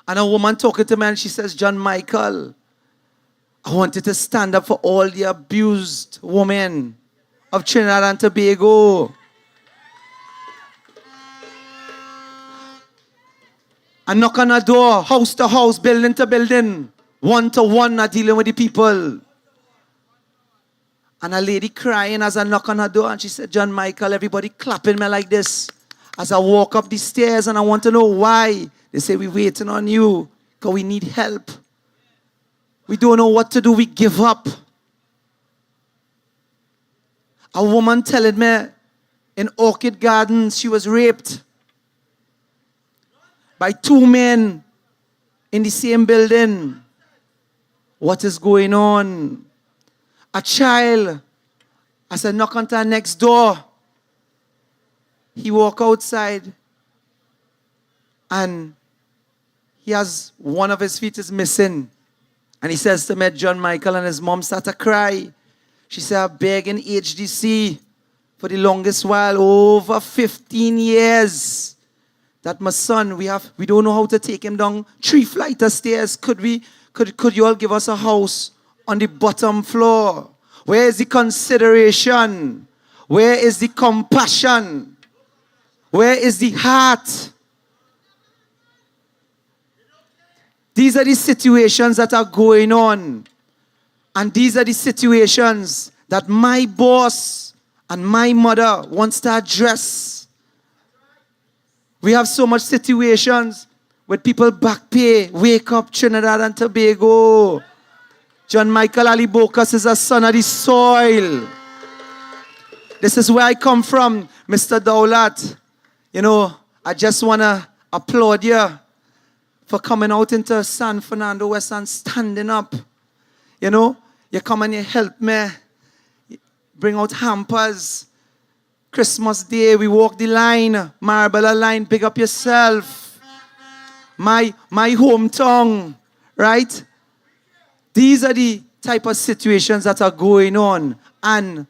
And a woman talking to me and she says, John Michael, I wanted to stand up for all the abused women of Trinidad and Tobago. I knock on a door, house to house, building to building, 1-to-1, not dealing with the people. And a lady crying as I knock on her door, and she said, John Michael, everybody clapping me like this as I walk up the stairs, and I want to know why. They say, we're waiting on you because we need help. We don't know what to do. We give up. A woman telling me in Orchid Gardens she was raped by 2 men in the same building. What is going on? A child, as I knock on her next door, he walk outside and he has one of his feet is missing. And he says to me, John Michael, and his mom started to cry. She said, I'm begging HDC for the longest while, over 15 years, that my son, we don't know how to take him down 3 flights of stairs. Could you all give us a house on the bottom floor? Where is the consideration? Where is the compassion? Where is the heart? These are the situations that are going on. And these are the situations that my boss and my mother wants to address. We have so much situations with people back pay. Wake up, Trinidad and Tobago. John Michael Ali Bokas is a son of the soil. This is where I come from, Mr. Dowlat. I just want to applaud you for coming out into San Fernando West and standing up. You come and you help me. Bring out hampers. Christmas Day, we walk the line. Marabella line, pick up yourself. My hometown, right? These are the type of situations that are going on. And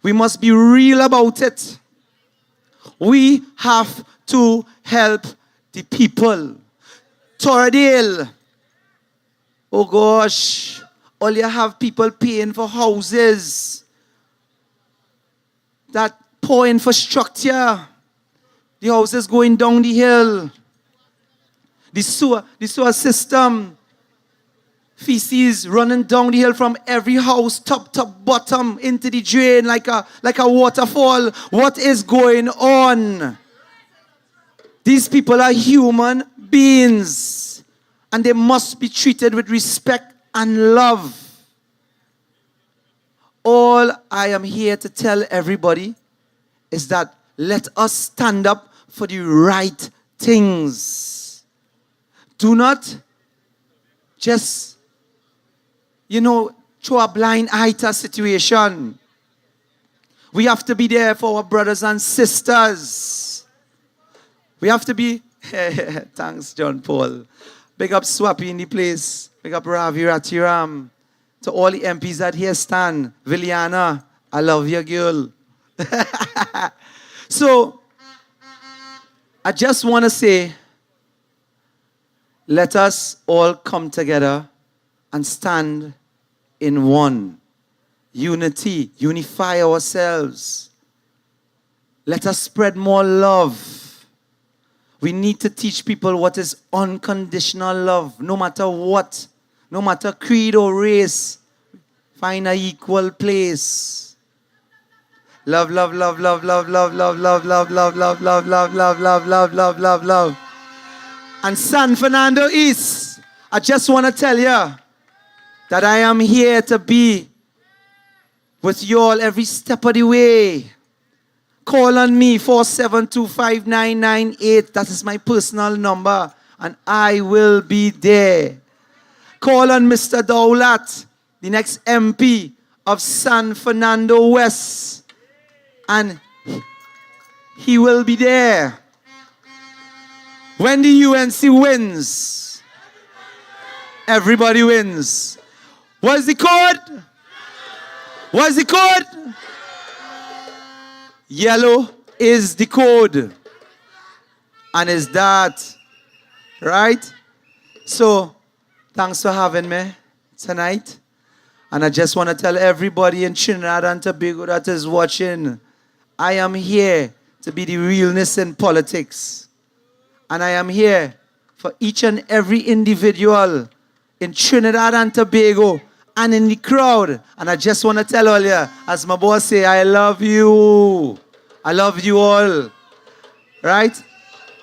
we must be real about it. We have to help the people. Torradale. Oh gosh. All you have people paying for houses. That poor infrastructure. The houses going down the hill. The sewer system. Feces running down the hill from every house, top to bottom, into the drain like a waterfall. What is going on? These people are human beings, and they must be treated with respect and love. All I am here to tell everybody is that let us stand up for the right things. Do not just throw a blind eye to a situation. We have to be there for our brothers and sisters. We have to be... Thanks, John Paul. Big up Swappy in the place. Big up Ravi Ratiram. To all the MPs that here stand. Viliana, I love you, girl. So, I just want to say, let us all come together and stand in one. Unity. Unify ourselves. Let us spread more love. We need to teach people what is unconditional love, no matter what, no matter creed or race. Find an equal place. Love, love, love, love, love, love, love, love, love, love, love, love, love, love, love, love, love, love, love. And San Fernando East, I just want to tell you that I am here to be with you all every step of the way. Call on me, 4725998. That is my personal number, and I will be there. Call on Mr. Daulat, the next MP of San Fernando West, and he will be there. When the UNC wins, everybody wins. What's the code? What's the code? Yellow is the code. And is that right? So, thanks for having me tonight. And I just want to tell everybody in Trinidad and Tobago that is watching, I am here to be the realness in politics. And I am here for each and every individual in Trinidad and Tobago and in the crowd. And I just want to tell all you, as my boss say, I love you. I love you all. Right?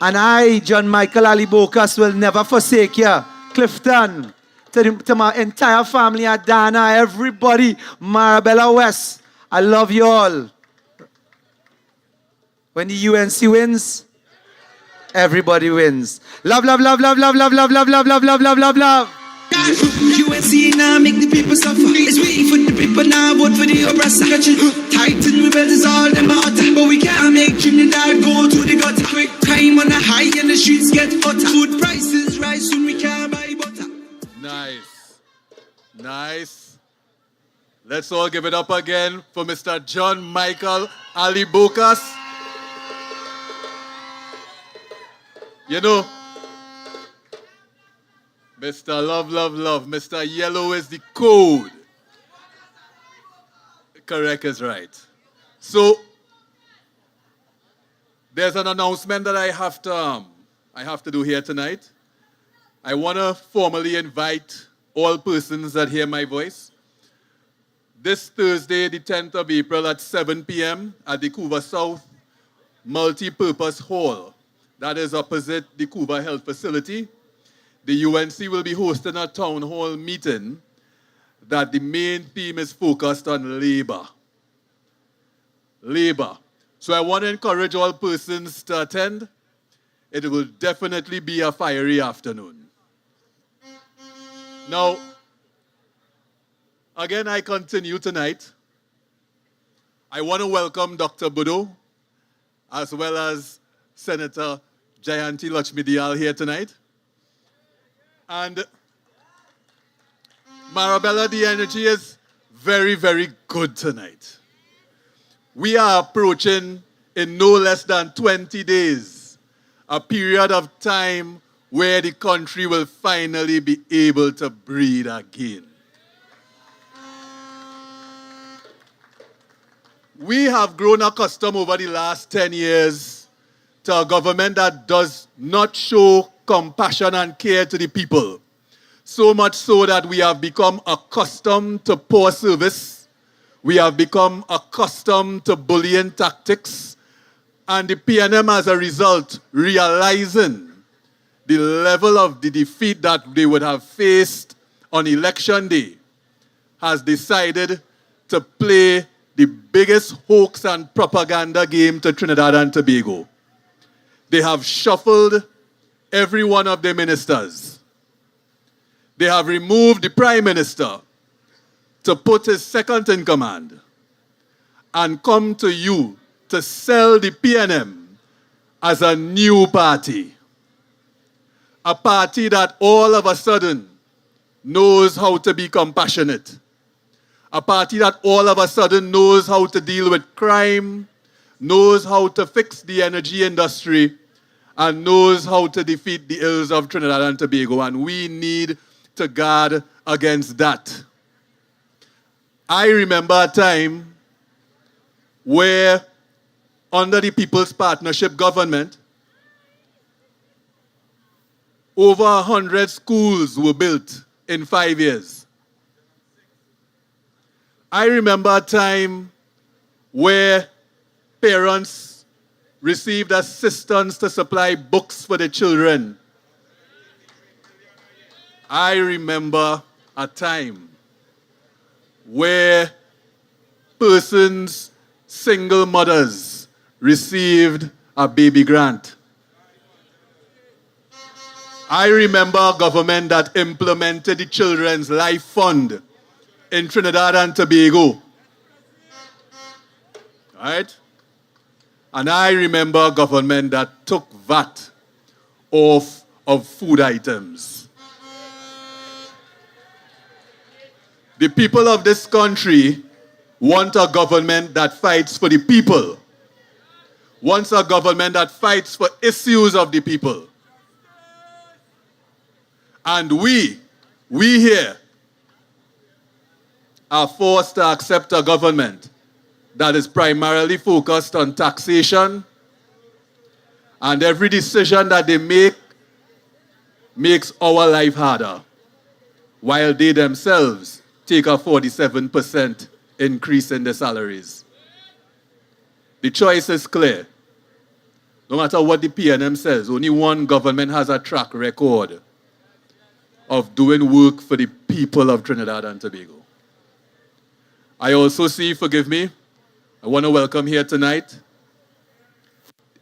And I, John Michael Ali Bokas, will never forsake you. Clifton, to my entire family, Adana, everybody, Marabella West, I love you all. When the UNC wins, everybody wins. Love, love, love, love, love, love, love, love, love, love, love, love, love, love. UNC now make the people suffer. It's we for the people now, vote for the oppressor. Titan rebels is all them utter, but we can't make Trinidad go to the gutter. Quick time on the high and the streets get hotter. Food prices rise soon, we can't buy butter. Nice. Nice. Let's all give it up again for Mr. John Michael Ali Bokas. You know, Mr. Love, Love, Love, Mr. Yellow is the code. Correct is right. So, there's an announcement that I have to do here tonight. I want to formally invite all persons that hear my voice. This Thursday, the 10th of April at 7 p.m. at the Cuba South Multi-Purpose Hall. That is opposite the Cuba Health Facility. The UNC will be hosting a town hall meeting that the main theme is focused on labor. Labor. So I want to encourage all persons to attend. It will definitely be a fiery afternoon. Now, again, I continue tonight. I want to welcome Dr. Budo, as well as Senator Jayanti Lakshmidiyal here tonight. And Marabella, the energy is very, very good tonight. We are approaching, in no less than 20 days, a period of time where the country will finally be able to breathe again. We have grown accustomed over the last 10 years to a government that does not show compassion and care to the people. So much so that we have become accustomed to poor service. We have become accustomed to bullying tactics. And the PNM, as a result, realizing the level of the defeat that they would have faced on election day, has decided to play the biggest hoax and propaganda game to Trinidad and Tobago. They have shuffled every one of their ministers. They have removed the Prime Minister. to put his second in command and come to you to sell the PNM as a new party. A party that all of a sudden knows how to be compassionate. A party that all of a sudden knows how to deal with crime, knows how to fix the energy industry, and knows how to defeat the ills of Trinidad and Tobago. And we need to guard against that. I remember a time where under the People's Partnership government, over 100 schools were built in 5 years. I remember a time where parents received assistance to supply books for the children. I remember a time where persons, single mothers, received a baby grant. I remember a government that implemented the Children's Life Fund in Trinidad and Tobago. Right? And I remember a government that took VAT off of food items. The people of this country want a government that fights for the people, wants a government that fights for issues of the people. And we here are forced to accept a government that is primarily focused on taxation, and every decision that they make makes our life harder, while they themselves take a 47% increase in their salaries. The choice is clear. No matter what the PNM says, only one government has a track record of doing work for the people of Trinidad and Tobago. I also see, forgive me, I want to welcome here tonight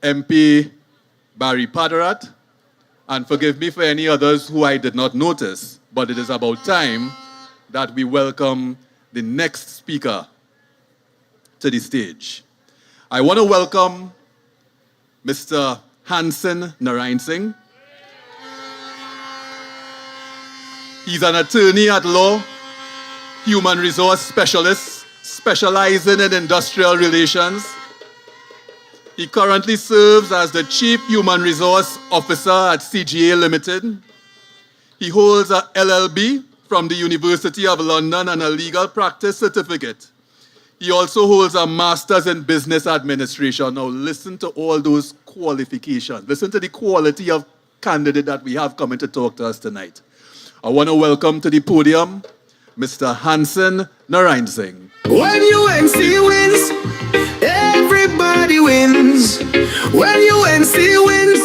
MP Barry Padarat, and forgive me for any others who I did not notice, but it is about time that we welcome the next speaker to the stage. I want to welcome Mr. Hansen Narayan Singh. He's an attorney at law, human resource specialist, specializing in industrial relations. He currently serves as the Chief Human Resource Officer at CGA Limited. He holds a LLB from the University of London and a legal practice certificate. He also holds a Master's in Business Administration. Now listen to all those qualifications. Listen to the quality of candidate that we have coming to talk to us tonight. I want to welcome to the podium Mr. Hansen Narayan Singh. When UNC wins, everybody wins. When UNC wins,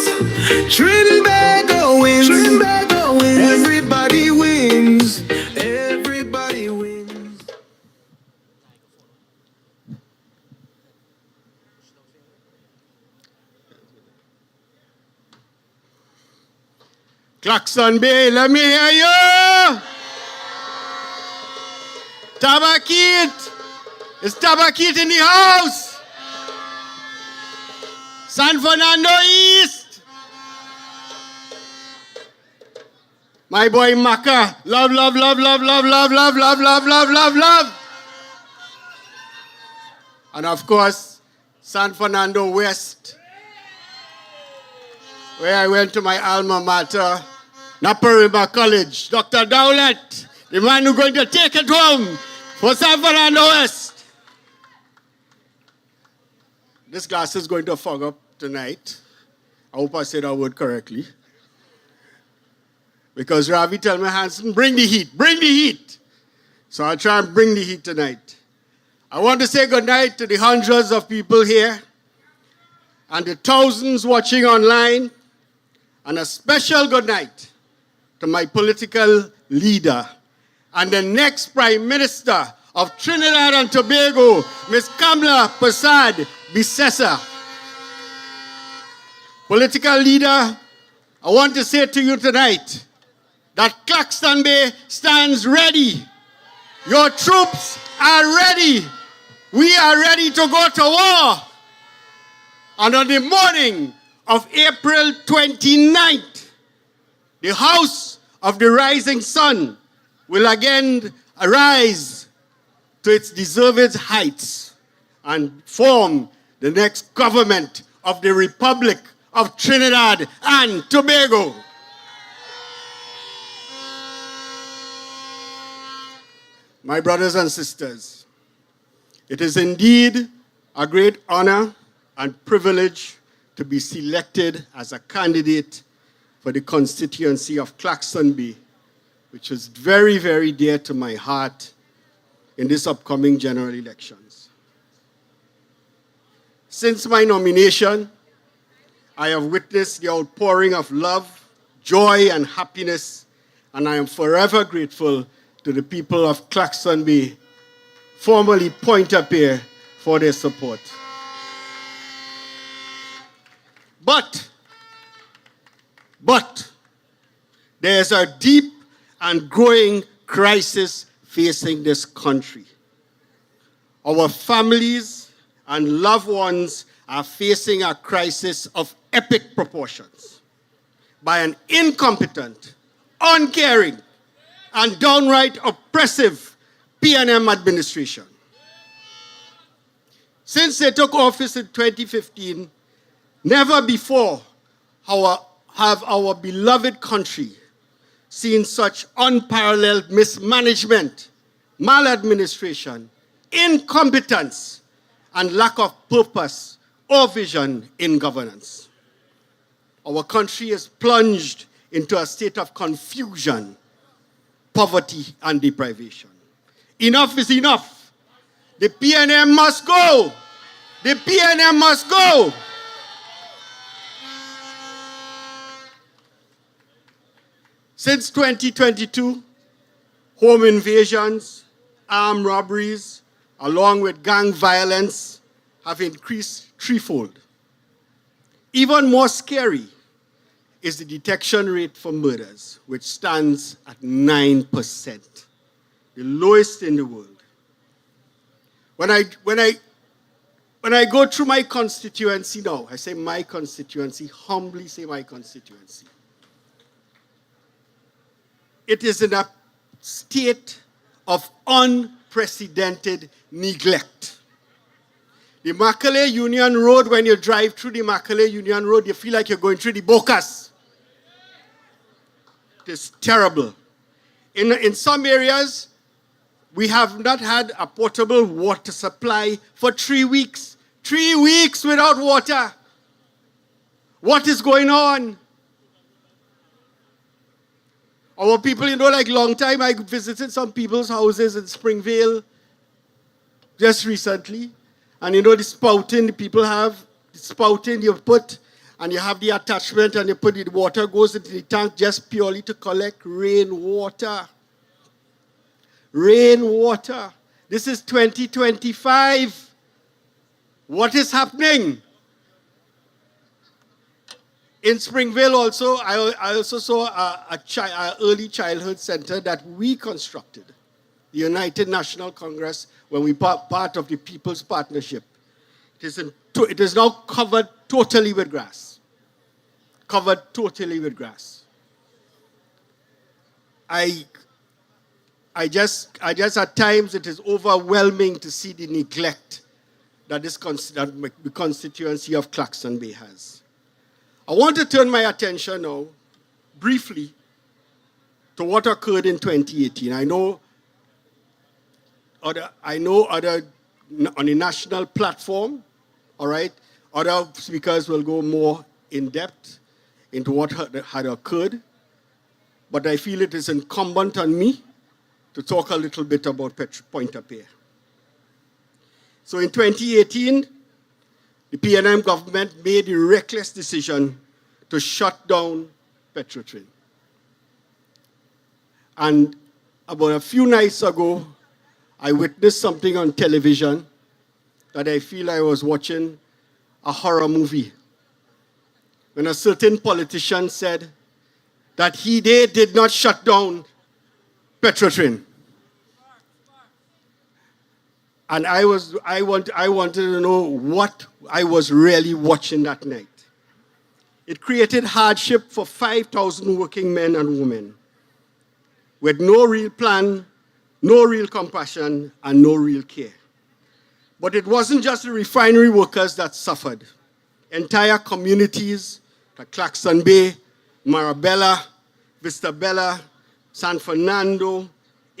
Trinbago wins. Trinbago wins. Everybody wins. Everybody wins. Klaxon Bay, let me hear you. Tabakit. Is Tabakit in the house? San Fernando East. My boy Maka. Love, love, love, love, love, love, love, love, love, love, love, love. And of course, San Fernando West, where I went to my alma mater, Naparima College. Dr. Dowlett, the man who's going to take it home for San Fernando West. This glass is going to fog up tonight. I hope I said that word correctly. Because Ravi tell me, Hansen, bring the heat, bring the heat. So I'll try and bring the heat tonight. I want to say good night to the hundreds of people here and the thousands watching online, and a special good night to my political leader and the next Prime Minister of Trinidad and Tobago, Ms. Kamla Persad Bissessa. Political leader, I want to say to you tonight that Claxton Bay stands ready Your troops are ready. We are ready to go to war. And on the morning of April 29th, the House of the Rising Sun will again arise to its deserved heights and form the next government of the Republic of Trinidad and Tobago. My brothers and sisters, it is indeed a great honor and privilege to be selected as a candidate for the constituency of Claxton Bay, which is very, very dear to my heart in this upcoming general elections. Since my nomination, I have witnessed the outpouring of love, joy, and happiness, and I am forever grateful to the people of Claxton Bay, formerly Pointe-à-Pierre, for their support. But there's a deep and growing crisis facing this country. Our families and loved ones are facing a crisis of epic proportions by an incompetent, uncaring, and downright oppressive PNM administration. Since they took office in 2015, never before have our beloved country seen such unparalleled mismanagement, maladministration, incompetence, and lack of purpose or vision in governance. Our country is plunged into a state of confusion, poverty, and deprivation. Enough is enough. The PNM must go. The PNM must go. Since 2022, home invasions, armed robberies, along with gang violence, have increased threefold. Even more scary is the detection rate for murders, which stands at 9%, the lowest in the world. When I go through my constituency now, I say my constituency, humbly say my constituency. It is in a state of unprecedented neglect. The Macaulay Union Road, when you drive through the Macaulay Union Road, you feel like you're going through the Bocas. It is terrible. In some areas, we have not had a potable water supply for 3 weeks. 3 weeks without water. What is going on? Our people, like long time, I visited some people's houses in Springvale just recently. And the spouting the people have, the spouting you put, and you have the attachment, and you put the water goes into the tank just purely to collect rainwater. Rainwater. This is 2025. What is happening? In Springvale also, I also saw a early childhood center that we constructed, the United National Congress, when we part of the People's Partnership. It is now covered totally with grass. Covered totally with grass. I just at times it is overwhelming to see the neglect that the constituency of Claxton Bay has. I want to turn my attention now, briefly, to what occurred in 2018. I know other on a national platform, all right, other speakers will go more in depth into what had occurred, but I feel it is incumbent on me to talk a little bit about Pointe-à-Pierre. So in 2018, the PNM government made the reckless decision to shut down Petrotrin. And about a few nights ago, I witnessed something on television that I feel I was watching a horror movie. When a certain politician said that they did not shut down Petrotrin. And I wanted to know what I was really watching that night. It created hardship for 5,000 working men and women with no real plan, no real compassion, and no real care. But it wasn't just the refinery workers that suffered. Entire communities, the Claxton Bay, Marabella, Vista Bella, San Fernando,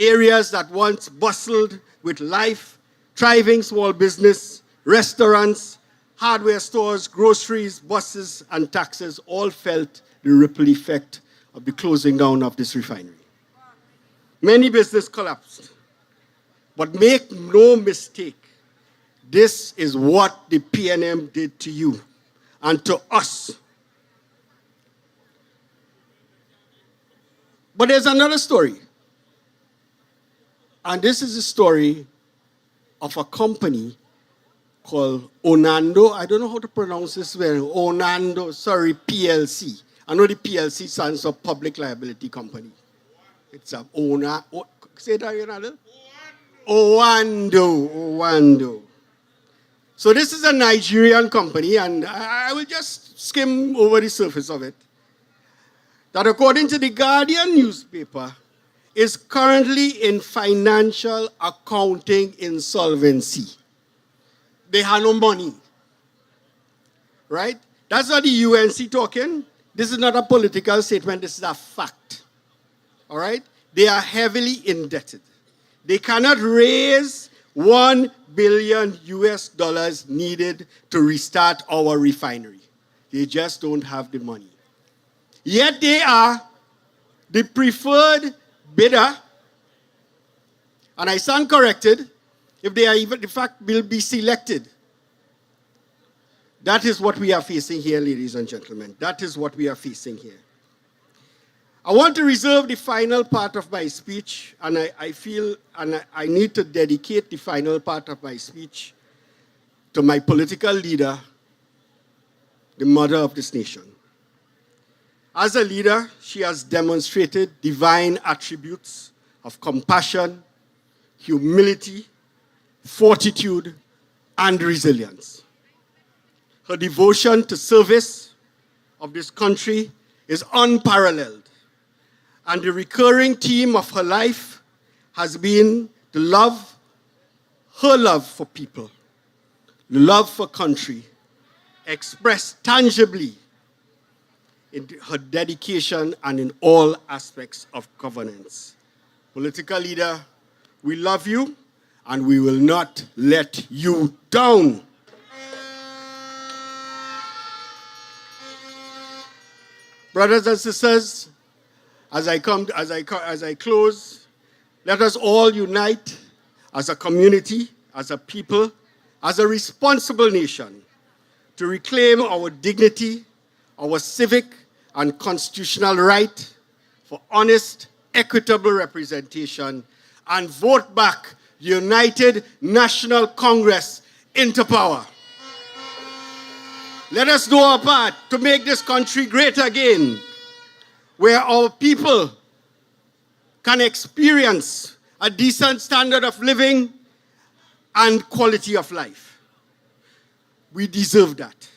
areas that once bustled with life, thriving small business, restaurants, hardware stores, groceries, buses, and taxis all felt the ripple effect of the closing down of this refinery. Many businesses collapsed. But make no mistake, this is what the PNM did to you and to us. But there's another story. And this is a story of a company called Onando. I don't know how to pronounce this well. Onando, PLC. I know the PLC stands for Public Liability Company. It's a say that again, Owando. So this is a Nigerian company, and I will just skim over the surface of it. That according to the Guardian newspaper, is currently in financial accounting insolvency. They have no money. Right? That's not the UNC talking. This is not a political statement, this is a fact. All right? They are heavily indebted. They cannot raise $1 billion needed to restart our refinery. They just don't have the money. Yet they are the preferred bidder, and I stand corrected if they are even, in fact, will be selected. That is what we are facing here, ladies and gentlemen. That is what we are facing here. I want to reserve the final part of my speech, and I feel, and I need to dedicate the final part of my speech to my political leader, the mother of this nation. As a leader, she has demonstrated divine attributes of compassion, humility, fortitude, and resilience. Her devotion to service of this country is unparalleled. And the recurring theme of her life has been the love, her love for people, the love for country, expressed tangibly in her dedication and in all aspects of governance. Political leader, we love you and we will not let you down. Brothers and sisters, as I close, let us all unite as a community, as a people, as a responsible nation to reclaim our dignity, our civic and constitutional right for honest, equitable representation, and vote back the United National Congress into power. Let us do our part to make this country great again, where our people can experience a decent standard of living and quality of life. We deserve that.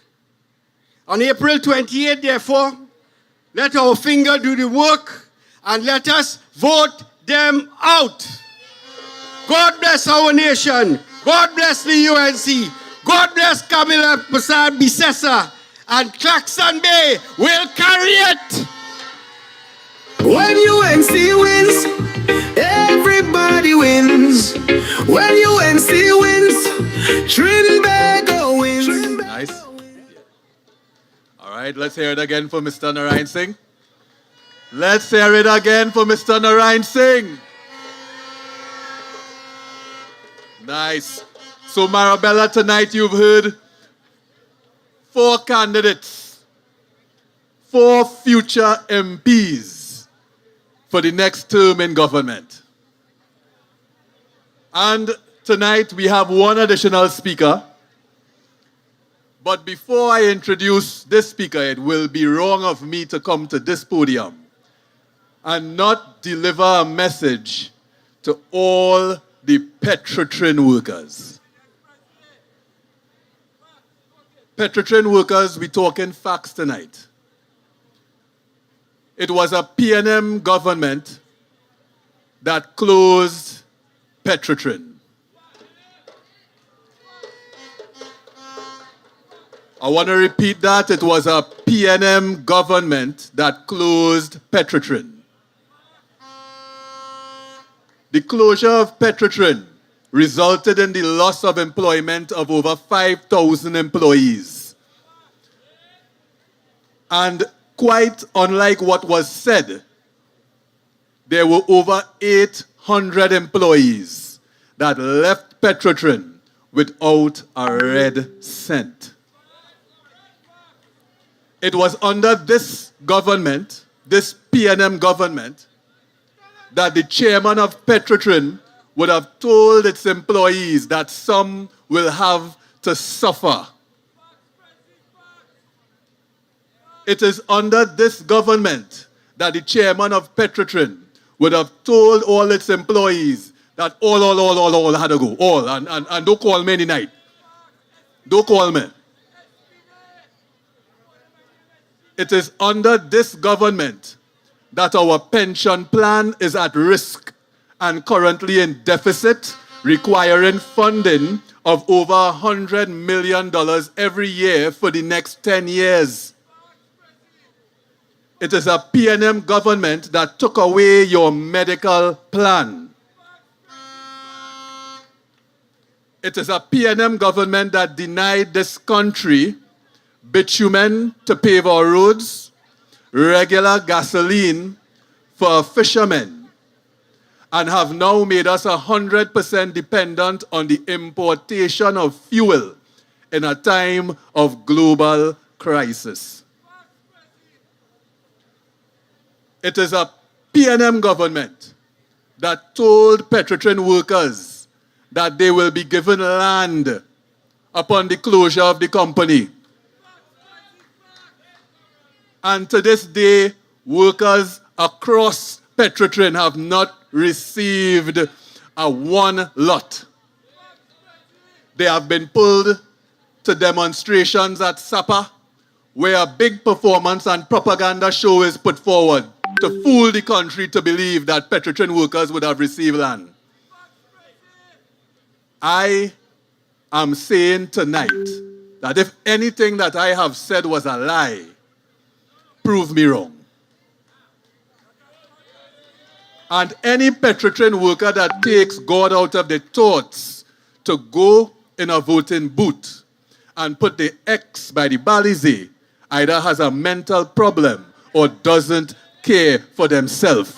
On April 28th, therefore, let our finger do the work and let us vote them out. God bless our nation. God bless the UNC. God bless Camilla Prasad Bisesa, and Claxton Bay will carry it. When UNC wins, everybody wins. When UNC wins, Trinbago wins. Nice. All right, let's hear it again for Mr. Narayan Singh. Let's hear it again for Mr. Narayan Singh. Nice. So Marabella, tonight you've heard 4 candidates, 4 future MPs for the next term in government. And tonight we have 1 additional speaker. But before I introduce this speaker, it will be wrong of me to come to this podium and not deliver a message to all the Petrotrin workers. Petrotrin workers, we talking facts tonight. It was a PNM government that closed Petrotrin. I want to repeat that. It was a PNM government that closed Petrotrin. The closure of Petrotrin resulted in the loss of employment of over 5,000 employees. And quite unlike what was said, there were over 800 employees that left Petrotrin without a red cent. It was under this government, this PNM government, that the chairman of Petrotrin would have told its employees that some will have to suffer. It is under this government that the chairman of Petrotrin would have told all its employees that all had to go. All. And don't call me any night. Don't call me. It is under this government that our pension plan is at risk and currently in deficit, requiring funding of over $100 million every year for the next 10 years. It is a PNM government that took away your medical plan. It is a PNM government that denied this country bitumen to pave our roads, regular gasoline for fishermen, and have now made us 100% dependent on the importation of fuel in a time of global crisis. It is a PNM government that told Petrotrin workers that they will be given land upon the closure of the company. And to this day, workers across Petrotrin have not received a one lot. They have been pulled to demonstrations at Sapa, where a big performance and propaganda show is put forward to fool the country to believe that Petrotrin workers would have received land. I am saying tonight that if anything that I have said was a lie, prove me wrong. And any Petrotrin worker that takes God out of their thoughts to go in a voting booth and put the X by the Balize either has a mental problem or doesn't care for themselves.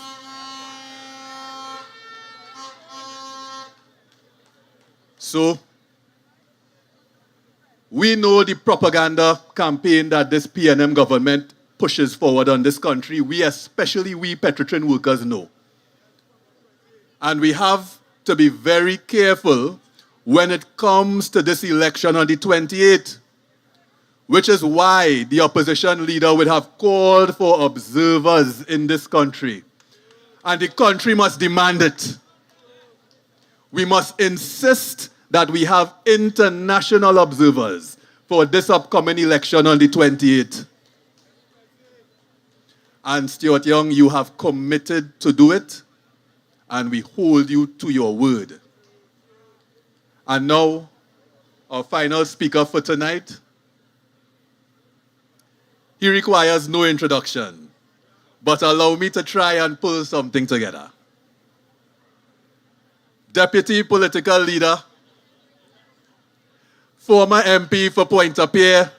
So, we know the propaganda campaign that this PNM government pushes forward on this country. We, especially we Petrotrin workers, know. And we have to be very careful when it comes to this election on the 28th, which is why the opposition leader would have called for observers in this country. And the country must demand it. We must insist that we have international observers for this upcoming election on the 28th. And Stuart Young, you have committed to do it, and we hold you to your word. And now, our final speaker for tonight. He requires no introduction, but allow me to try and pull something together. Deputy political leader, former MP for Pointe-à-Pierre,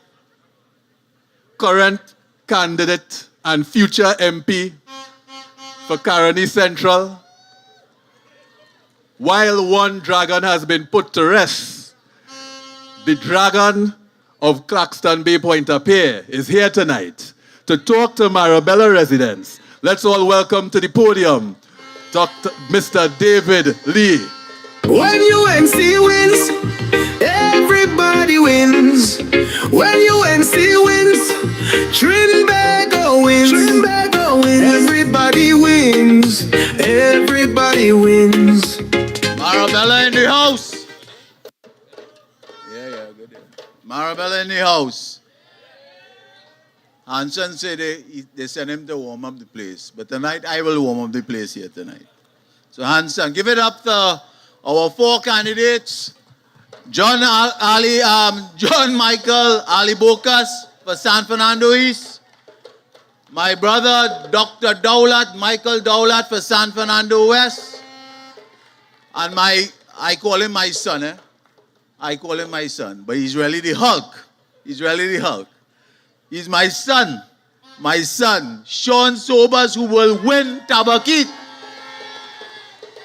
current candidate and future MP for Caroni Central. While one dragon has been put to rest, the dragon of Claxton Bay Pointe-à-Pierre is here tonight to talk to Marabella residents. Let's all welcome to the podium Dr. Mr. David Lee. When UNC wins, everybody wins. When UNC wins, Trinbago wins. Trinbago wins. Everybody wins. Everybody wins. Marabella Marabella in the house. Hanson said they sent him to warm up the place. But tonight, I will warm up the place here tonight. So Hanson, give it up to our 4 candidates. John Michael Ali Bokas for San Fernando East. My brother, Dr. Dowlat, Michael Dowlat for San Fernando West. And I call him my son, I call him my son, but he's really the Hulk. He's really the Hulk. He's my son, Sean Sobers, who will win Tabakit.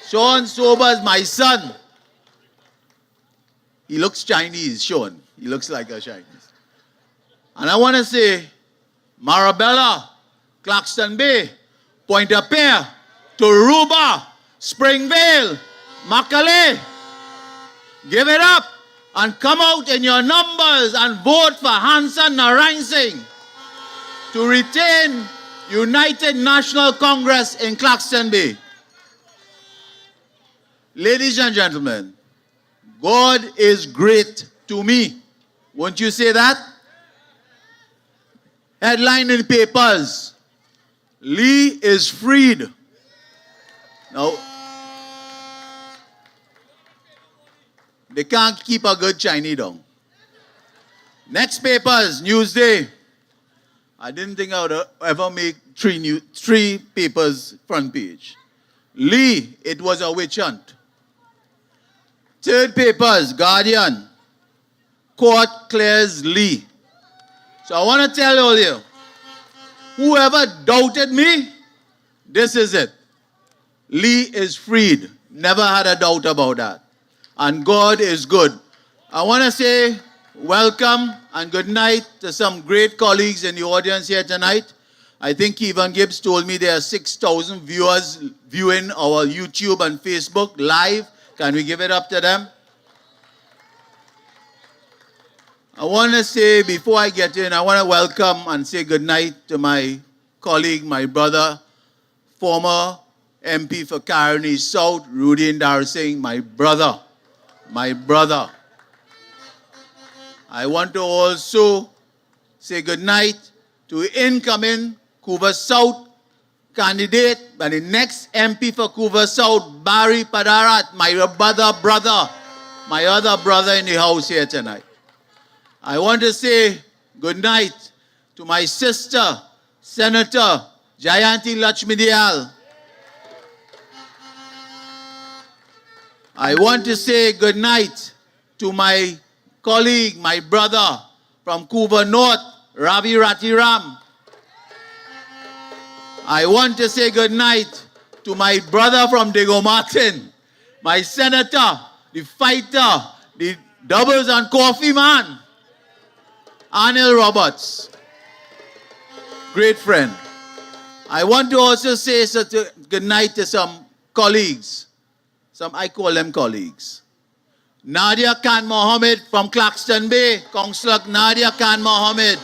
Sean Sobers, my son. He looks Chinese, Sean. He looks like a Chinese. And I want to say, Marabella, Claxton Bay, Pointe-a-Pierre, Toruba, Springvale, Macaulay, give it up and come out in your numbers and vote for Hanson Narain Singh to retain United National Congress in Claxton Bay. Ladies and gentlemen, God is great to me. Won't you say that? Headline in papers, Lee is freed. Now, they can't keep a good Chinese down. Next papers, Newsday. I didn't think I would ever make 3 papers front page. Lee, it was a witch hunt. Third papers, Guardian. Court clears Lee. So I want to tell all of you, whoever doubted me, this is it. Lee is freed. Never had a doubt about that. And God is good. I want to say welcome and good night to some great colleagues in the audience here tonight. I think Kevin Gibbs told me there are 6,000 viewers viewing our YouTube and Facebook live. Can we give it up to them? I want to say, before I get in, I want to welcome and say good night to my colleague, my brother, former MP for Caroni South, Rudy Indar Singh, my brother. My brother. I want to also say good night to incoming Couva South candidate and the next MP for Couva South, Barry Padarat, my brother, my other brother in the house here tonight. I want to say good night to my sister, Senator Jayanti Lakshmidiyal. I want to say good night to my colleague, my brother from Couva North, Ravi Ratiram. I want to say good night to my brother from Diego Martin, my senator, the fighter, the doubles and coffee man, Anil Roberts. Great friend. I want to also say good night to some colleagues. I call them colleagues. Nadia Khan Mohammed from Claxton Bay, Councillor Nadia Khan Mohammed.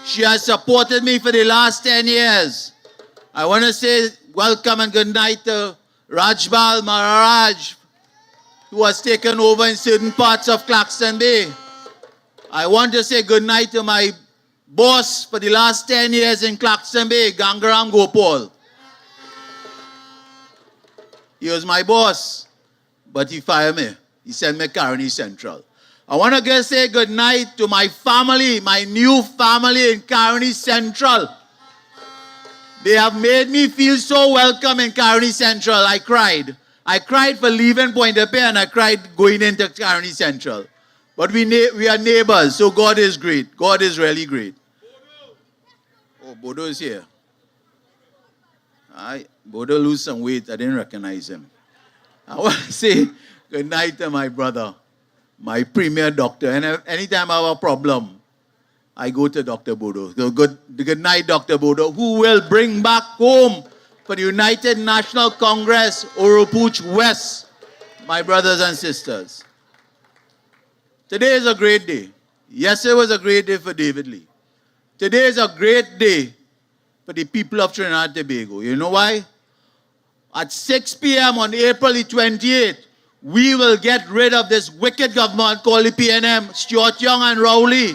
She has supported me for the last 10 years. I want to say welcome and good night to Rajbal Maharaj, who has taken over in certain parts of Claxton Bay. I want to say good night to my boss for the last 10 years in Claxton Bay, Gangaram Gopal. He was my boss, but he fired me. He sent me Caroni Central. I want to say good night to my family, my new family in Caroni Central. They have made me feel so welcome in Caroni Central. I cried. I cried for leaving Pointe-a-Pierre and I cried going into Caroni Central. But we are neighbors, so God is great. God is really great. Oh, Bodo is here. Bodo lose some weight. I didn't recognize him. I want to say good night to my brother, my premier doctor. And anytime I have a problem, I go to Dr. Bodo. So good night, Dr. Bodo, who will bring back home for the United National Congress, Oropuch West, my brothers and sisters. Today is a great day. Yesterday was a great day for David Lee. Today is a great day for the people of Trinidad and Tobago. You know why? At 6 p.m. on April the 28th, we will get rid of this wicked government called the PNM, Stuart Young and Rowley.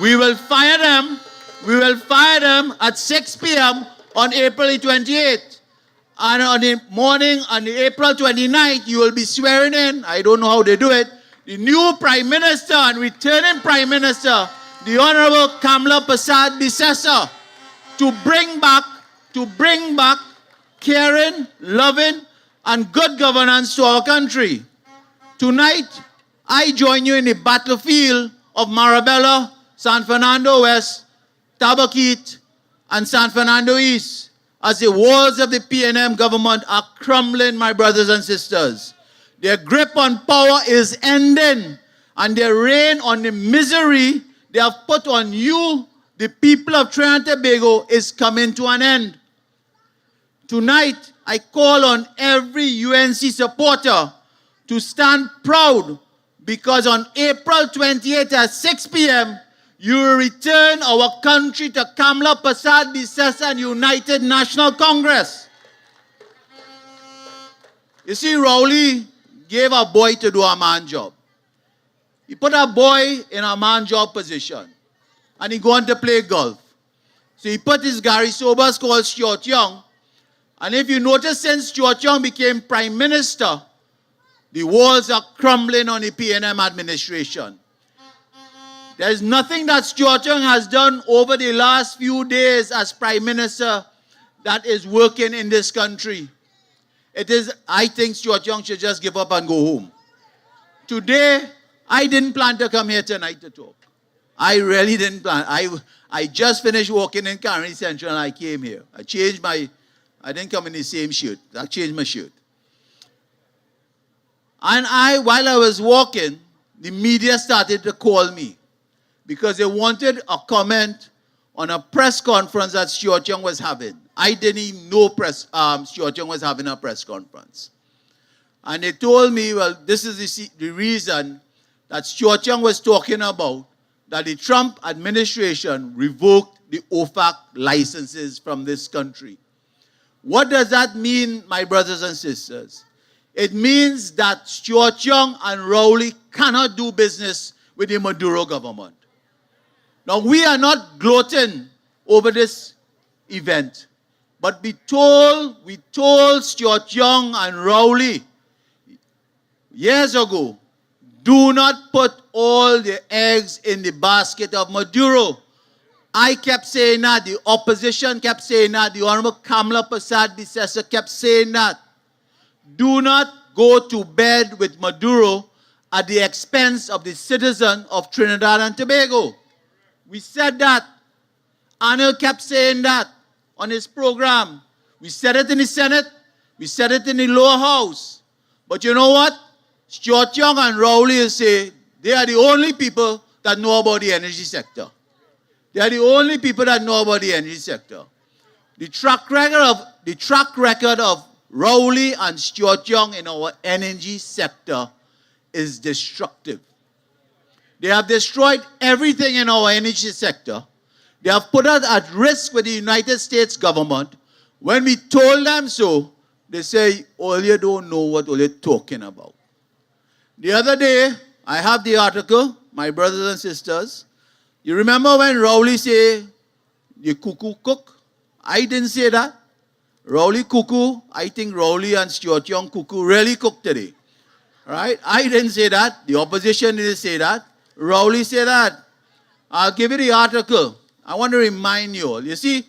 We will fire them. We will fire them at 6 p.m. on April 28th. And on the morning, on the April 29th, you will be swearing in, I don't know how they do it, the new Prime Minister and returning Prime Minister, the Honorable Kamla Prasad Bisesa, to bring back caring, loving, and good governance to our country. Tonight, I join you in the battlefield of Marabella, San Fernando West, Tabaquite, and San Fernando East, as the walls of the PNM government are crumbling, my brothers and sisters. Their grip on power is ending, and their reign on the misery they have put on you, the people of Trinidad and Tobago, is coming to an end. Tonight, I call on every UNC supporter to stand proud, because on April 28th at 6 p.m., you will return our country to Kamla Prasad Bisesa and United National Congress. You see, Rowley gave a boy to do a man job. He put a boy in a man job position, and he going to play golf. So he put his Gary Sobers called Stuart Young. And if you notice, since Stuart Young became Prime Minister, the walls are crumbling on the PNM administration. There is nothing that Stuart Young has done over the last few days as Prime Minister that is working in this country. I think Stuart Young should just give up and go home. Today, I didn't plan to come here tonight to talk. I really didn't plan. I just finished walking in Caroni Central and I came here. I didn't come in the same shirt. I changed my shirt. And while I was walking, the media started to call me because they wanted a comment on a press conference that Stuart Young was having. I didn't even know Stuart Young was having a press conference. And they told me, well, this is the reason that Stuart Young was talking about, that the Trump administration revoked the OFAC licenses from this country. What does that mean, my brothers and sisters? It means that Stuart Young and Rowley cannot do business with the Maduro government. Now, we are not gloating over this event, but we told Stuart Young and Rowley years ago, do not put all the eggs in the basket of Maduro. I kept saying that, the opposition kept saying that, the Honorable Kamla Prasad Bisesa kept saying that. Do not go to bed with Maduro at the expense of the citizen of Trinidad and Tobago. We said that. Anil kept saying that on his program. We said it in the Senate. We said it in the lower house. But you know what? Stuart Young and Rowley say they are the only people that know about the energy sector. They are the only people that know about the energy sector. The track record of Rowley and Stuart Young in our energy sector is destructive. They have destroyed everything in our energy sector. They have put us at risk with the United States government. When we told them so, they say, all you don't know what all you're talking about. The other day, I have the article, my brothers and sisters. You remember when Rowley said, the cuckoo cook? I didn't say that. Rowley cuckoo, I think Rowley and Stuart Young cuckoo really cooked today. Right? I didn't say that. The opposition didn't say that. Rowley said that. I'll give you the article. I want to remind you all. You see,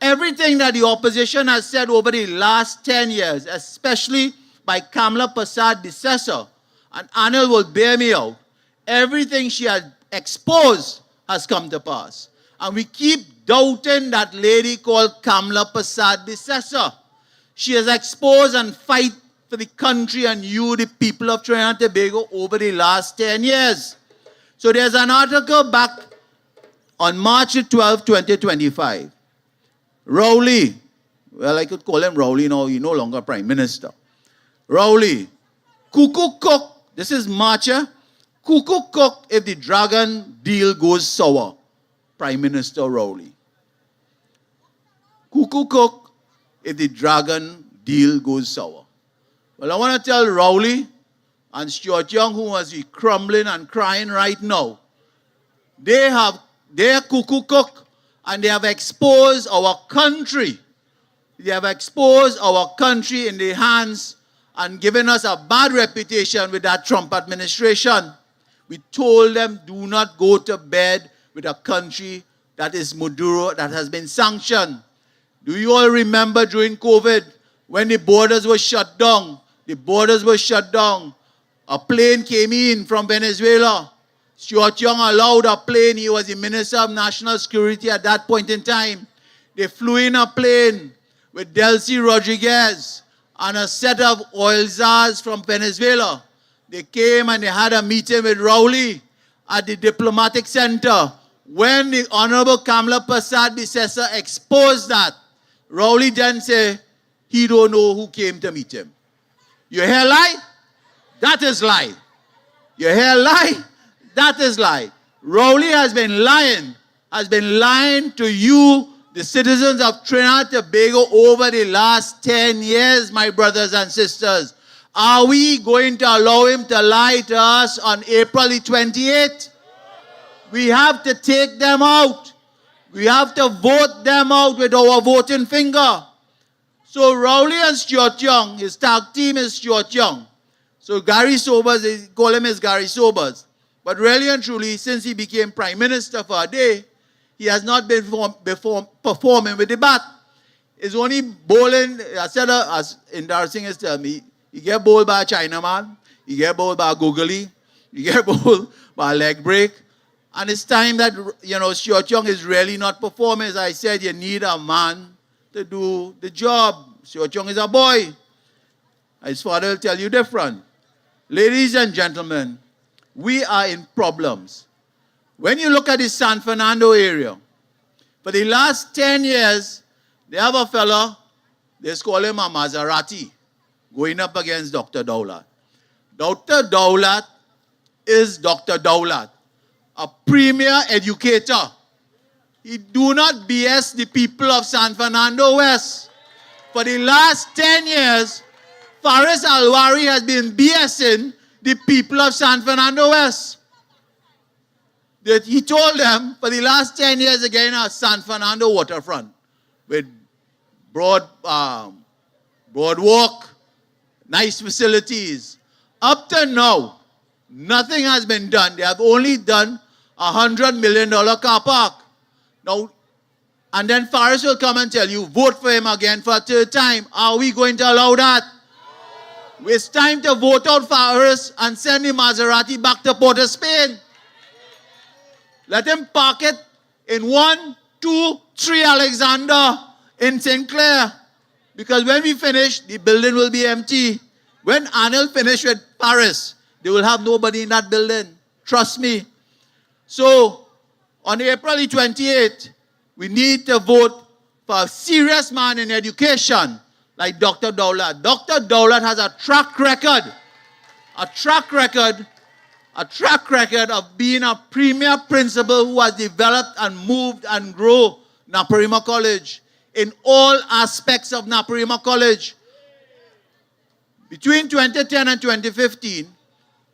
everything that the opposition has said over the last 10 years, especially by Kamla Prasad Bisesa, and Anil will bear me out, everything she had exposed has come to pass. And we keep doubting that lady called Kamla Prasad Bisesa. She has exposed and fight for the country and you, the people of Trinidad and Tobago, over the last 10 years. So there's an article back on March 12, 2025. Rowley, well, I could call him Rowley now, he's no longer Prime Minister. Rowley, cuckoo cook, this is March, cuckoo cook if the dragon deal goes sour. Prime Minister Rowley. Cuckoo cook if the dragon deal goes sour. Well, I want to tell Rowley and Stuart Young, who must be crumbling and crying right now, they have their cuckoo cook, and they have exposed our country. They have exposed our country in their hands and given us a bad reputation with that Trump administration. We told them, do not go to bed with a country that is Maduro, that has been sanctioned. Do you all remember during COVID when the borders were shut down? The borders were shut down. A plane came in from Venezuela. Stuart Young allowed a plane. He was the Minister of National Security at that point in time. They flew in a plane with Delcy Rodriguez and a set of oil czars from Venezuela. They came and they had a meeting with Rowley at the diplomatic center. When the Honorable Kamala Persad-Bissessar exposed that, Rowley then said, he don't know who came to meet him. You hear lie? That is lie. You hear lie? That is lie. Rowley has been lying to you, the citizens of Trinidad and Tobago, over the last 10 years, my brothers and sisters. Are we going to allow him to lie to us on April the 28th? We have to take them out. We have to vote them out with our voting finger. So Rowley and Stuart Young, his tag team is Stuart Young. So Gary Sobers, they call him as Gary Sobers. But really and truly, since he became Prime Minister for a day, he has not been performing with the bat. It's only bowling, as embarrassing as tell me, he get bowled by a Chinaman, he get bowled by a googly, he get bowled by a leg break. And it's time that, Stuart Young is really not performing. As I said, you need a man to do the job. Stuart Young is a boy. His father will tell you different. Ladies and gentlemen, we are in problems. When you look at the San Fernando area, for the last 10 years, they have a fella, they call him a Maserati, going up against Dr. Dowlat. Dr. Dowlat is Dr. Dowlat, a premier educator. He do not BS the people of San Fernando West. For the last 10 years, Faris Alwari has been BSing the people of San Fernando West. That he told them for the last 10 years again at San Fernando waterfront with boardwalk, nice facilities. Up to now, nothing has been done. They have only done a $100 million car park. Now, and then Faris will come and tell you, vote for him again for a third time. Are we going to allow that? It's time to vote out Faris and send the Maserati back to Port of Spain. Let him park it in 1, 2, 3 Alexander in St. Clair. Because when we finish, the building will be empty. When Anil finish with Paris, they will have nobody in that building. Trust me. So, on April 28th, we need to vote for a serious man in education like Dr. Dowlat. Dr. Dowlat has a track record of being a premier principal who has developed and moved and grown Naparima College in all aspects of Naparima College. Between 2010 and 2015,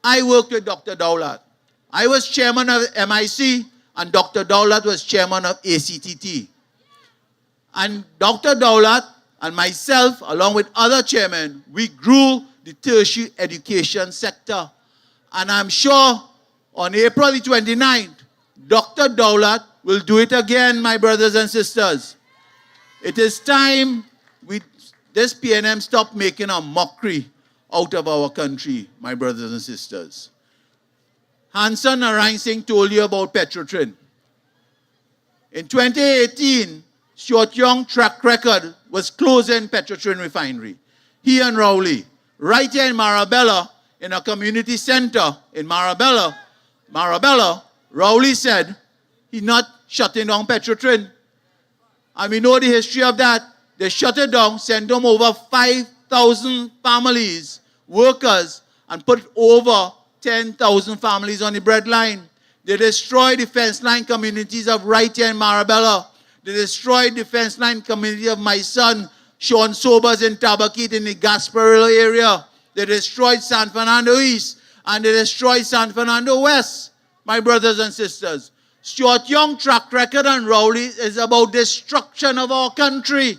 I worked with Dr. Dowlat. I was chairman of MIC and Dr. Dowlat was chairman of ACTT. And Dr. Dowlat and myself, along with other chairmen, we grew the tertiary education sector. And I'm sure on April the 29th, Dr. Dowlat will do it again, my brothers and sisters. It is time this PNM stop making a mockery out of our country, my brothers and sisters. Hanson Narayan Singh told you about Petrotrin. In 2018, Stuart Young track record was closing Petrotrin refinery. He and Rowley, right here in Marabella, in a community center in Marabella, Rowley said he's not shutting down Petrotrin. And we know the history of that. They shut it down, sent them over 5,000 families, workers, and put over 10,000 families on the breadline. They destroyed the fence line communities of right here in Marabella. They destroyed the fence line community of my son, Sean Sobers in Tabakit in the Gasparillo area. They destroyed San Fernando East, and they destroyed San Fernando West, my brothers and sisters. Stuart Young track record and Rowley is about destruction of our country,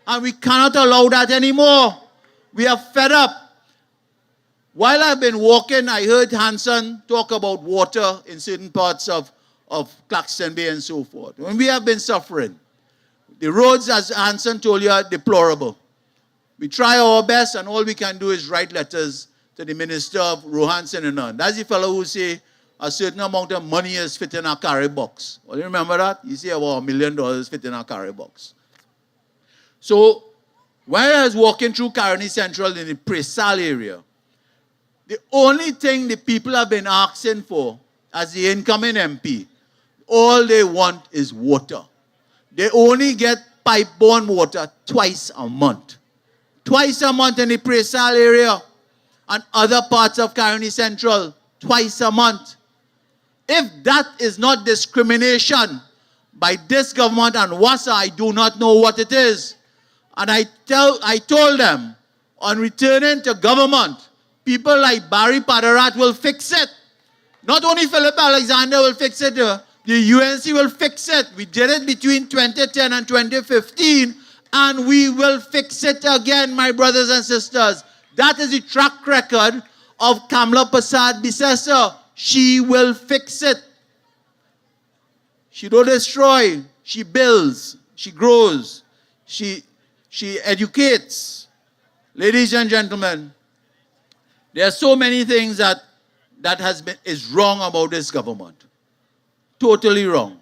and we cannot allow that anymore. We are fed up. While I've been walking, I heard Hanson talk about water in certain parts of Claxton Bay and so forth. When we have been suffering, the roads, as Hanson told you, are deplorable. We try our best, and all we can do is write letters to the Minister of Rohanson and none. That's the fellow who say a certain amount of money is fit in a carry box. Well, you remember that? You say about $1 million fit in a carry box. So, while I was walking through Caroni Central in the Presal area, the only thing the people have been asking for as the incoming MP, all they want is water. They only get pipe-borne water twice a month. Twice a month in the Presal area and other parts of Caroni Central, twice a month. If that is not discrimination by this government and WASA, I do not know what it is. And I told them, on returning to government, people like Barry Padarat will fix it. Not only Philip Alexander will fix it, the UNC will fix it. We did it between 2010 and 2015, and we will fix it again, my brothers and sisters. That is the track record of Kamla Prasad Bisesa. She will fix it. She don't destroy. She builds. She grows. She educates. Ladies and gentlemen, there are so many things that is wrong about this government. Totally wrong.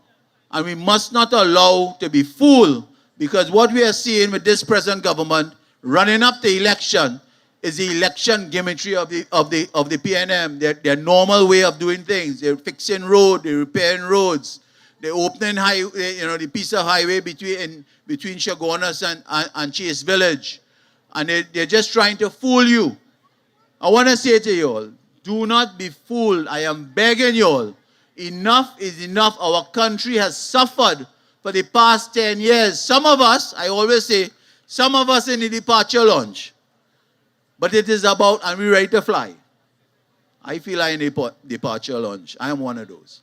And we must not allow to be fooled, because what we are seeing with this present government running up the election is the election gimmickry of the PNM, their normal way of doing things. They're fixing roads, they're repairing roads, they're opening the piece of highway between Chagonas and Chase Village. And they're just trying to fool you. I want to say to you all, do not be fooled. I am begging you all. Enough is enough. Our country has suffered for the past 10 years. Some of us, I always say, some of us in the departure lounge. But it is about, and we're ready to fly. I feel I'm in a departure lounge. I am one of those.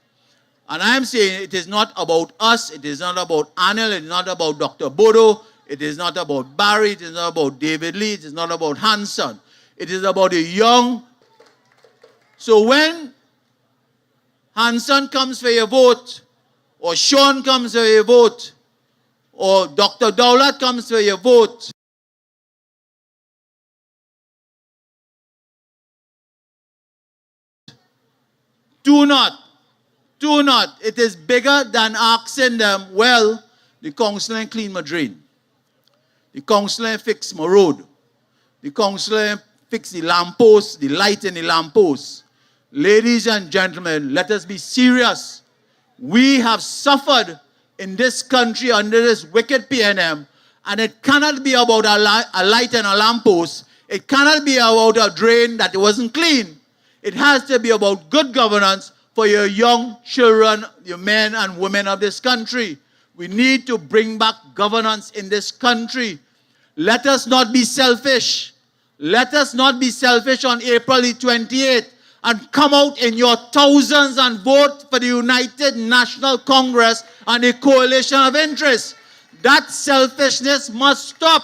And I am saying it is not about us. It is not about Anil. It is not about Dr. Bodo. It is not about Barry. It is not about David Lee. It is not about Hanson. It is about the young. So when Hanson comes for your vote, or Sean comes for your vote, or Dr. Dowlat comes for your vote, do not. It is bigger than asking them, well, the council clean my drain. The council fix my road. The council fix the lamppost, the light in the lamppost. Ladies and gentlemen, let us be serious. We have suffered in this country under this wicked PNM, and it cannot be about a light and a lamppost. It cannot be about a drain that wasn't clean. It has to be about good governance for your young children, your men and women of this country. We need to bring back governance in this country. Let us not be selfish. Let us not be selfish on April the 28th and come out in your thousands and vote for the United National Congress and the coalition of interests. That selfishness must stop.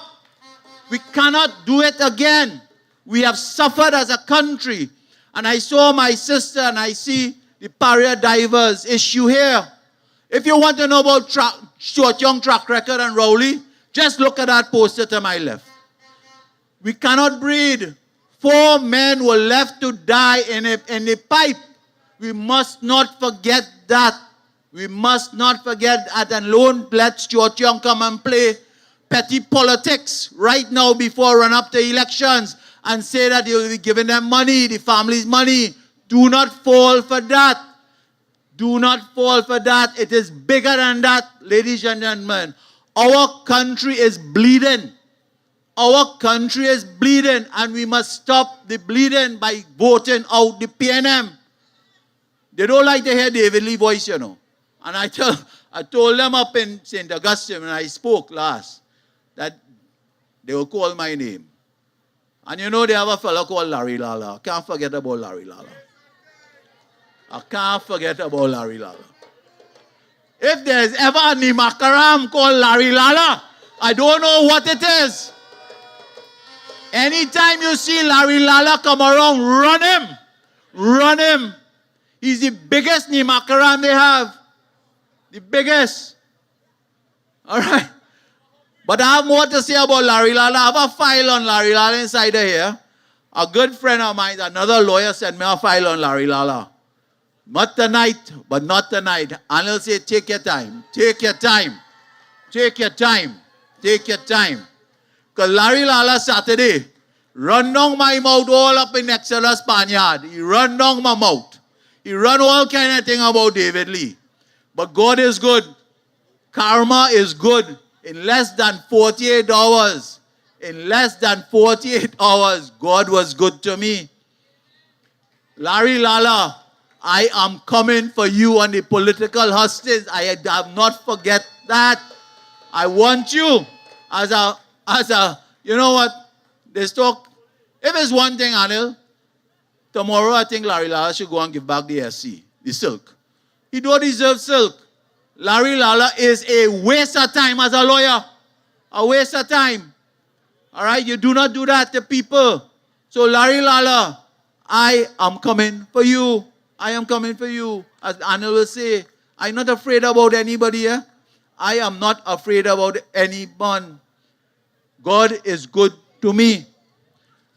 We cannot do it again. We have suffered as a country. And I saw my sister and I see the Paria Divers issue here. If you want to know about Stuart Young track record and Rowley, just look at that poster to my left. We cannot breathe. 4 men were left to die in a pipe. We must not forget that. We must not forget that, and don't let Stuart Young come and play petty politics right now before run up to elections and say that you'll be giving them money, the family's money. Do not fall for that. Do not fall for that. It is bigger than that, ladies and gentlemen. Our country is bleeding. Our country is bleeding, and we must stop the bleeding by voting out the PNM. They don't like to hear David Lee's voice, you know. And I told them up in St. Augustine when I spoke last that they will call my name. And you know they have a fellow called Larry Lala. Can't forget about Larry Lala. I can't forget about Larry Lala. If there's ever a Nimakaram called Larry Lala, I don't know what it is. Anytime you see Larry Lala come around, run him. Run him. He's the biggest Nimakaram they have. The biggest. All right. But I have more to say about Larry Lala. I have a file on Larry Lala inside here. A good friend of mine, another lawyer, sent me a file on Larry Lala. Not tonight, but not tonight. And he'll say, take your time. Take your time. Take your time. Take your time. Because Larry Lala Saturday run down my mouth all up in Exeter Spaniard. He run down my mouth. He run all kind of thing about David Lee. But God is good. Karma is good. In less than 48 hours, in less than 48 hours, God was good to me. Larry Lala, I am coming for you on the political hostage. I have not forget that. I want you as a, you know what? This talk, if it's one thing, Anil, tomorrow I think Larry Lala should go and give back the SC, the silk. He don't deserve silk. Larry Lala is a waste of time as a lawyer. A waste of time. All right? You do not do that to people. So Larry Lala, I am coming for you. I am coming for you. As Anil will say, I'm not afraid about anybody here. I am not afraid about anyone. God is good to me.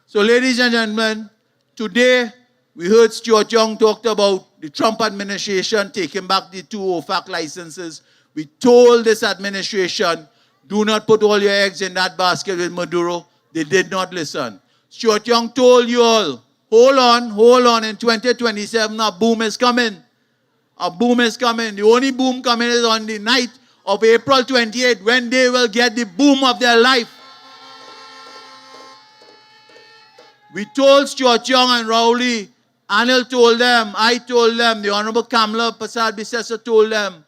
So ladies and gentlemen, today we heard Stuart Young talked about the Trump administration taking back the 2 OFAC licenses. We told this administration, do not put all your eggs in that basket with Maduro. They did not listen. Stuart Young told you all, hold on, in 2027 a boom is coming. A boom is coming. The only boom coming is on the night of April 28 when they will get the boom of their life. We told Stuart Young and Rowley, Anil told them, I told them, the Honorable Kamala Prasad-Bissessar told them,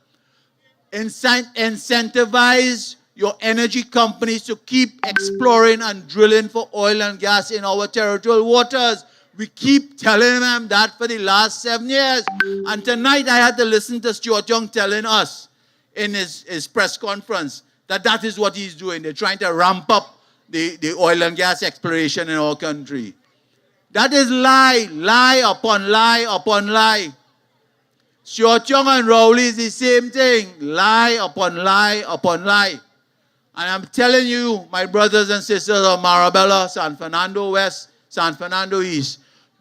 incentivize your energy companies to keep exploring and drilling for oil and gas in our territorial waters. We keep telling them that for the last 7 years. And tonight I had to listen to Stuart Young telling us in his press conference that that is what he's doing. They're trying to ramp up the oil and gas exploration in our country. That is lie upon lie upon lie. Stuart Young and Rowley is the same thing. Lie upon lie upon lie. And I'm telling you, my brothers and sisters of Marabella, San Fernando West, San Fernando East,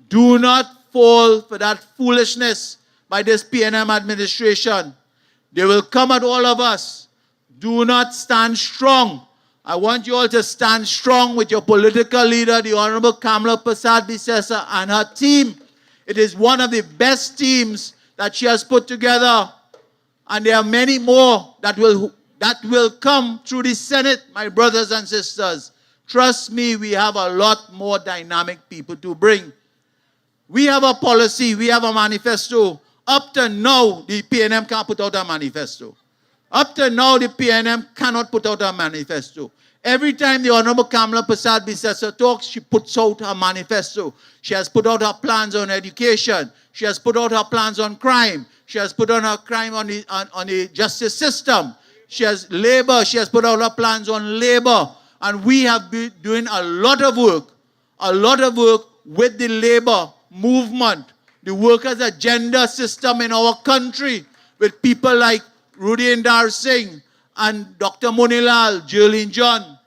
do not fall for that foolishness by this PNM administration. They will come at all of us. Do not stand strong. I want you all to stand strong with your political leader, the Honorable Kamala Prasad-Bissessar and her team. It is one of the best teams that she has put together. And there are many more that will come through the Senate, my brothers and sisters. Trust me, we have a lot more dynamic people to bring. We have a policy, we have a manifesto. Up to now, the PNM can't put out a manifesto. Up to now, the PNM cannot put out a manifesto. Every time the Honorable Kamala Prasad-Bissessar talks, she puts out her manifesto. She has put out her plans on education. She has put out her plans on crime. She has put out her crime on the justice system. She has labor. She has put out her plans on labor. And we have been doing a lot of work with the labor movement, the workers' agenda system in our country, with people like Rudy Indar Singh and Dr. Monilal, Jerlene John,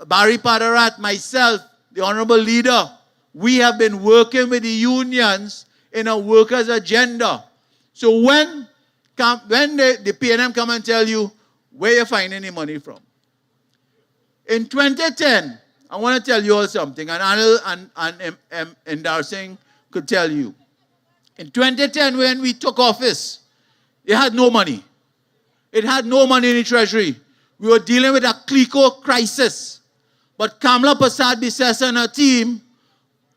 Barry Padarat, myself, the Honorable Leader. We have been working with the unions in a workers' agenda. So when the PNM come and tell you where you're finding the money from. In 2010, I want to tell you all something, and Anil and Indar Singh could tell you. In 2010, when we took office, it had no money. It had no money in the treasury. We were dealing with a clico crisis. But Kamala Prasad-Bissessar and her team,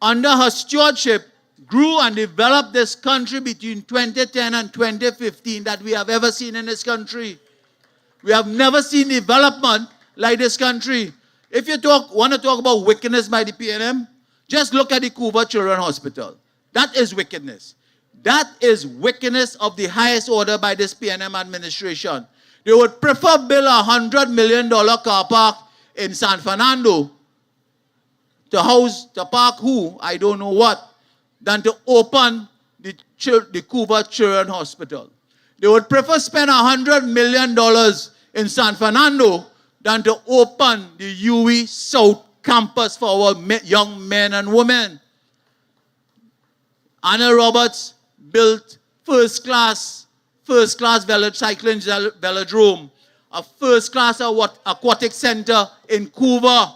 under her stewardship, grew and developed this country between 2010 and 2015 that we have ever seen in this country. We have never seen development like this country. If you want to talk about wickedness by the PNM, just look at the Cuba Children's Hospital. That is wickedness. That is wickedness of the highest order by this PNM administration. They would prefer build $100 million car park in San Fernando to park who, I don't know what, than to open the Cuba Children's Hospital. They would prefer spend $100 million in San Fernando than to open the UE South campus for our young men and women. Anna Roberts built first-class cycling velodrome, a first-class aquatic center in Cuba.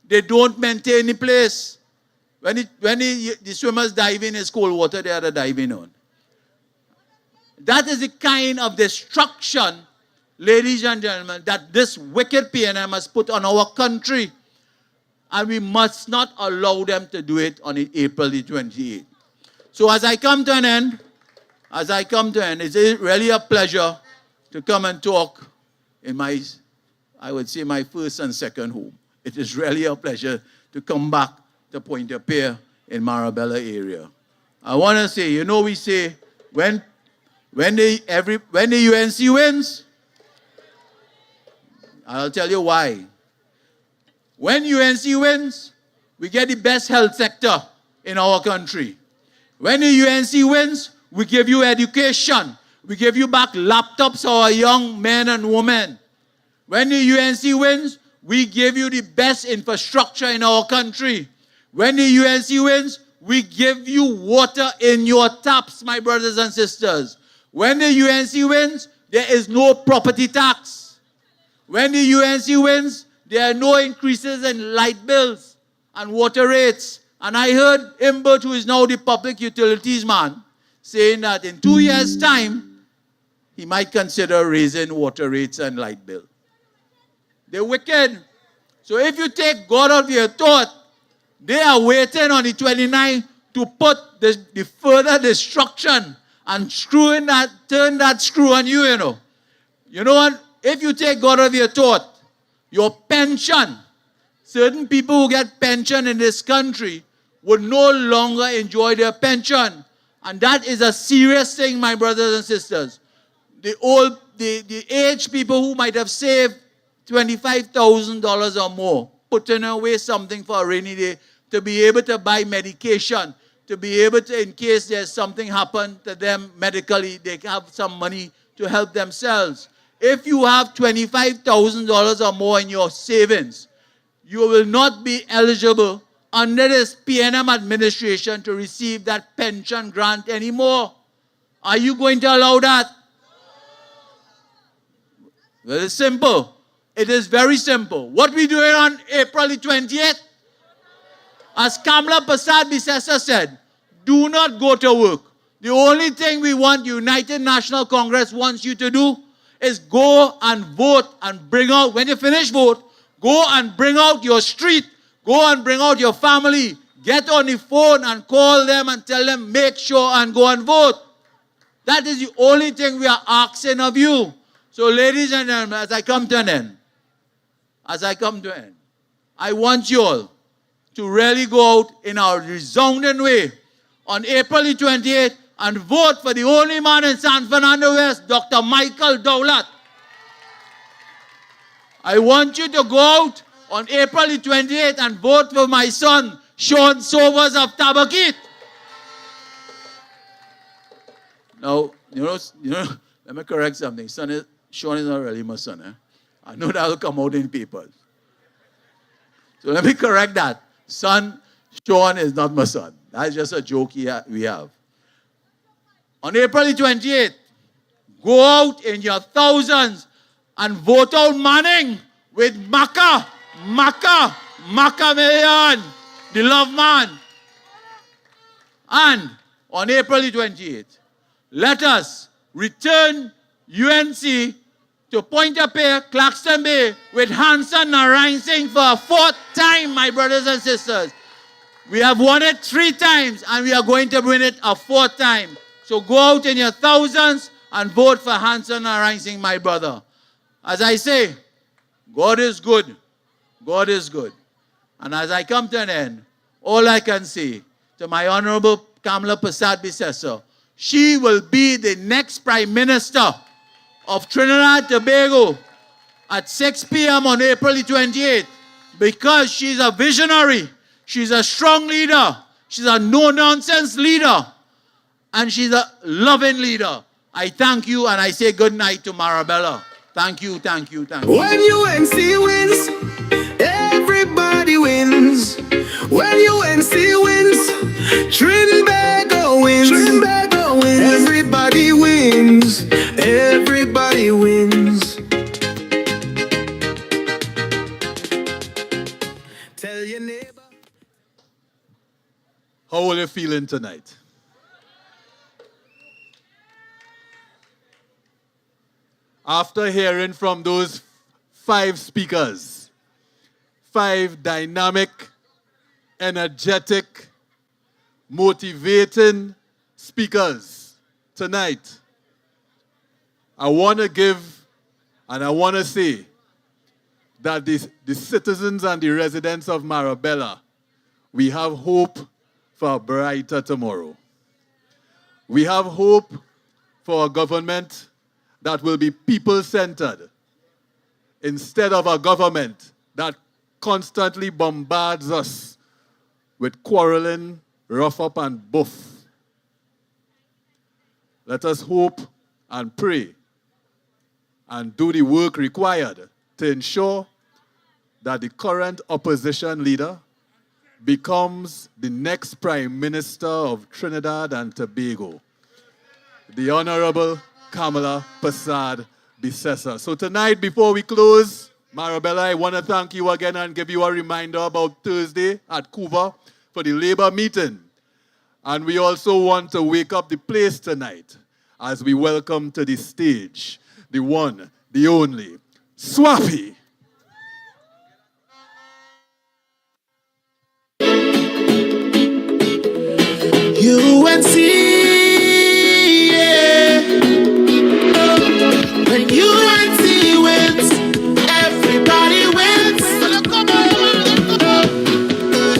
They don't maintain the place. When the swimmers dive in, it's cold water they are diving on. That is the kind of destruction, ladies and gentlemen, that this wicked PNM has put on our country. And we must not allow them to do it on April the 28th. So as I come to an end, it's really a pleasure to come and talk in my first and second home. It is really a pleasure to come back to Pointe-a-Pierre in Marabella area. I want to say, we say, when the UNC wins, I'll tell you why. When UNC wins, we get the best health sector in our country. When the UNC wins, we give you education. We give you back laptops for our young men and women. When the UNC wins, we give you the best infrastructure in our country. When the UNC wins, we give you water in your taps, my brothers and sisters. When the UNC wins, there is no property tax. When the UNC wins, there are no increases in light bills and water rates. And I heard Imbert, who is now the public utilities man, saying that in 2 years' time, he might consider raising water rates and light bill. They're wicked. So if you take God out of your thought, they are waiting on the 29th to put the further destruction and turn that screw on you, You know what? If you take God out of your thought, your pension, certain people who get pension in this country would no longer enjoy their pension. And that is a serious thing, my brothers and sisters. The aged people who might have saved $25,000 or more, putting away something for a rainy day, to be able to buy medication, to be able to, in case there's something happen to them medically, they have some money to help themselves. If you have $25,000 or more in your savings, you will not be eligible under this PNM administration to receive that pension grant anymore. Are you going to allow that? Well, it's simple. It is very simple. What we doing on April the 20th? As Kamla Prasad Bisesa said, do not go to work. The only thing we want United National Congress wants you to do is go and vote and bring out, when you finish vote, go and bring out your street, go and bring out your family, get on the phone and call them and tell them, make sure and go and vote. That is the only thing we are asking of you. So ladies and gentlemen, as I come to an end, I want you all to really go out in a resounding way on April the 28th and vote for the only man in San Fernando West, Dr. Michael Dowlett. I want you to go out on April the 28th and vote for my son, Sean Sobers of Tabakit. Now, let me correct something. Sean is not really my son. I know that will come out in papers. So let me correct that. Sean is not my son. That's just a joke we have. On April the 28th, go out in your thousands and vote out Manning with Maka Mayan, the love man. And on April the 28th, let us return UNC to Pointe-a-Pierre, Claxton Bay with Hanson Narayan Singh for a fourth time, my brothers and sisters. We have won it 3 times and we are going to win it a 4th time. So go out in your thousands and vote for Hanson Narayan Singh, my brother. As I say, God is good God is good. And as I come to an end, all I can say to my Honorable Kamala Persad-Bissessar, she will be the next Prime Minister of Trinidad and Tobago at 6 p.m. on April the 28th because she's a visionary, she's a strong leader, she's a no-nonsense leader, and she's a loving leader. I thank you and I say good night to Marabella. Thank you, thank you, thank you. When UNC wins, everybody wins. When UNC wins, Trinbago wins. Trinbago wins. Everybody wins. Everybody wins. Tell your neighbor. How are you feeling tonight? After hearing from those 5 speakers, 5 dynamic, energetic, motivating speakers tonight, I want to give and I want to say that the citizens and the residents of Marabella, we have hope for a brighter tomorrow. We have hope for a government that will be people-centered instead of a government that constantly bombards us with quarreling, rough up and buff. Let us hope and pray and do the work required to ensure that the current opposition leader becomes the next Prime Minister of Trinidad and Tobago, the Honorable Kamala Persad-Bissessar. So tonight, before we close, Marabella, I want to thank you again and give you a reminder about Thursday at Cuba for the labor meeting. And we also want to wake up the place tonight as we welcome to the stage the one, the only, Swappy. UNC, yeah. When UNC wins, everybody wins.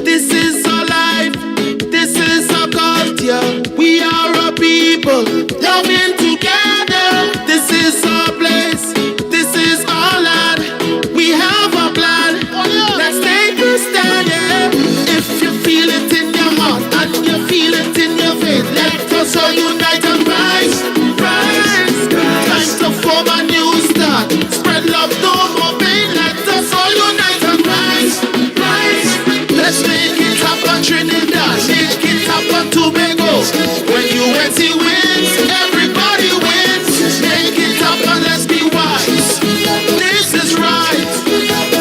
This is our life, this is our culture. We are a people loving together. This is our place, this is our land. We have a plan, let's take a stand, yeah. If you feel it in your heart and you feel it in your faith, let us all unite and rise, rise, rise. Time to form a new start, spread love, no more pain. Let us all unite and rise, rise. Let's make it happen, Trinidad, make it happen, Tobago. When UNC wins, everybody wins. Make it happen, let's be wise. This is right,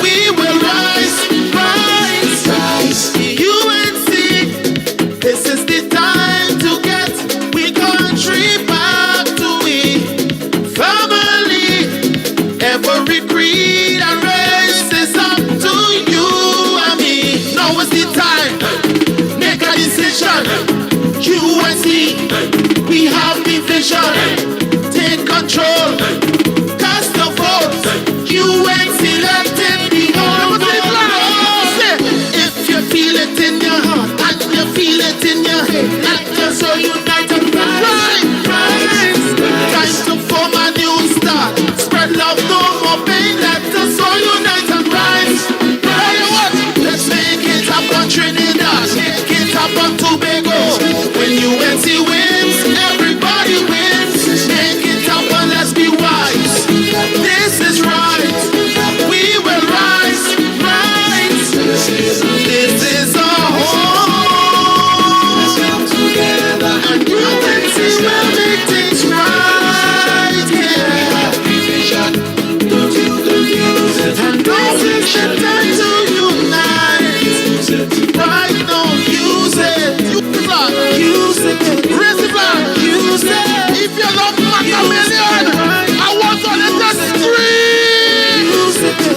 we will rise, rise, rise. UNC, this is the time to get we country back to we family. Every creed and race is up to you and me. Now is the time, make a decision. UNC, we have the vision. Take control, cast the vote. UNC, let it be on. If you feel it in your heart and you feel it in your head, let us all unite and rise, rise. Time to form a new start, spread love, no more pain. Let us all unite and rise, rise. Let's make it happen, Trinidad, make it happen, Tobago. When UNC wins, everybody wins. Make it happen, let's be wise. This is right, we will rise, rise. This is our home. Let's come together and UNC will make things right. Yeah. Don't you confuse it. And this is the time to unite. Right now, use it. Use it. Raise the flag. Use it. If you love Macamillion, I want on the street.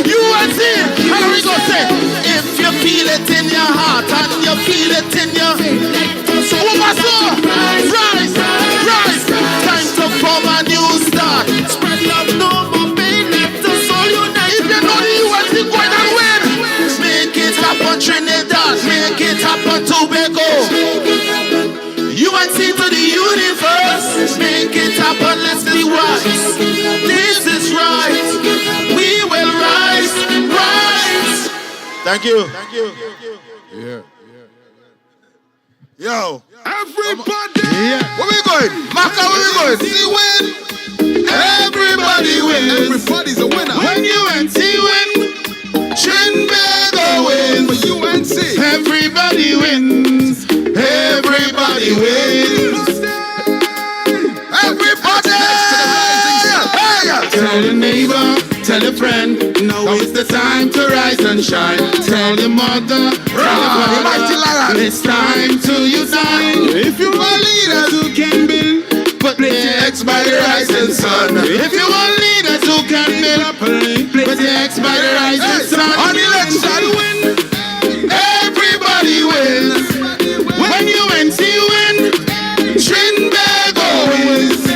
UNC. How we go say? If you feel it in your heart and you feel it in your so rise, rise, rise. Time to form a new start. Spread love, no more pain. Let us all unite. If you know the UNC going to win, top of Tobago. UNC to the universe. Make it happen, let's be wise. This is right. We will rise, rise. Thank you. Thank you. Yeah. Yo, everybody. Where we going? Maka, where we going? See win. Everybody wins. Everybody's a winner. When UNC win, Trinbago wins. For UNC. Everybody wins. Everybody wins. Everybody. Tell your neighbor, tell a friend, now is the time to rise and shine. Tell your mother, it's time to unite. If you want leaders who can build, put the X by the rising sun. If you want leaders who can build, put the X by the rising sun. On election win, everybody wins. When UNC win, Trinbago wins.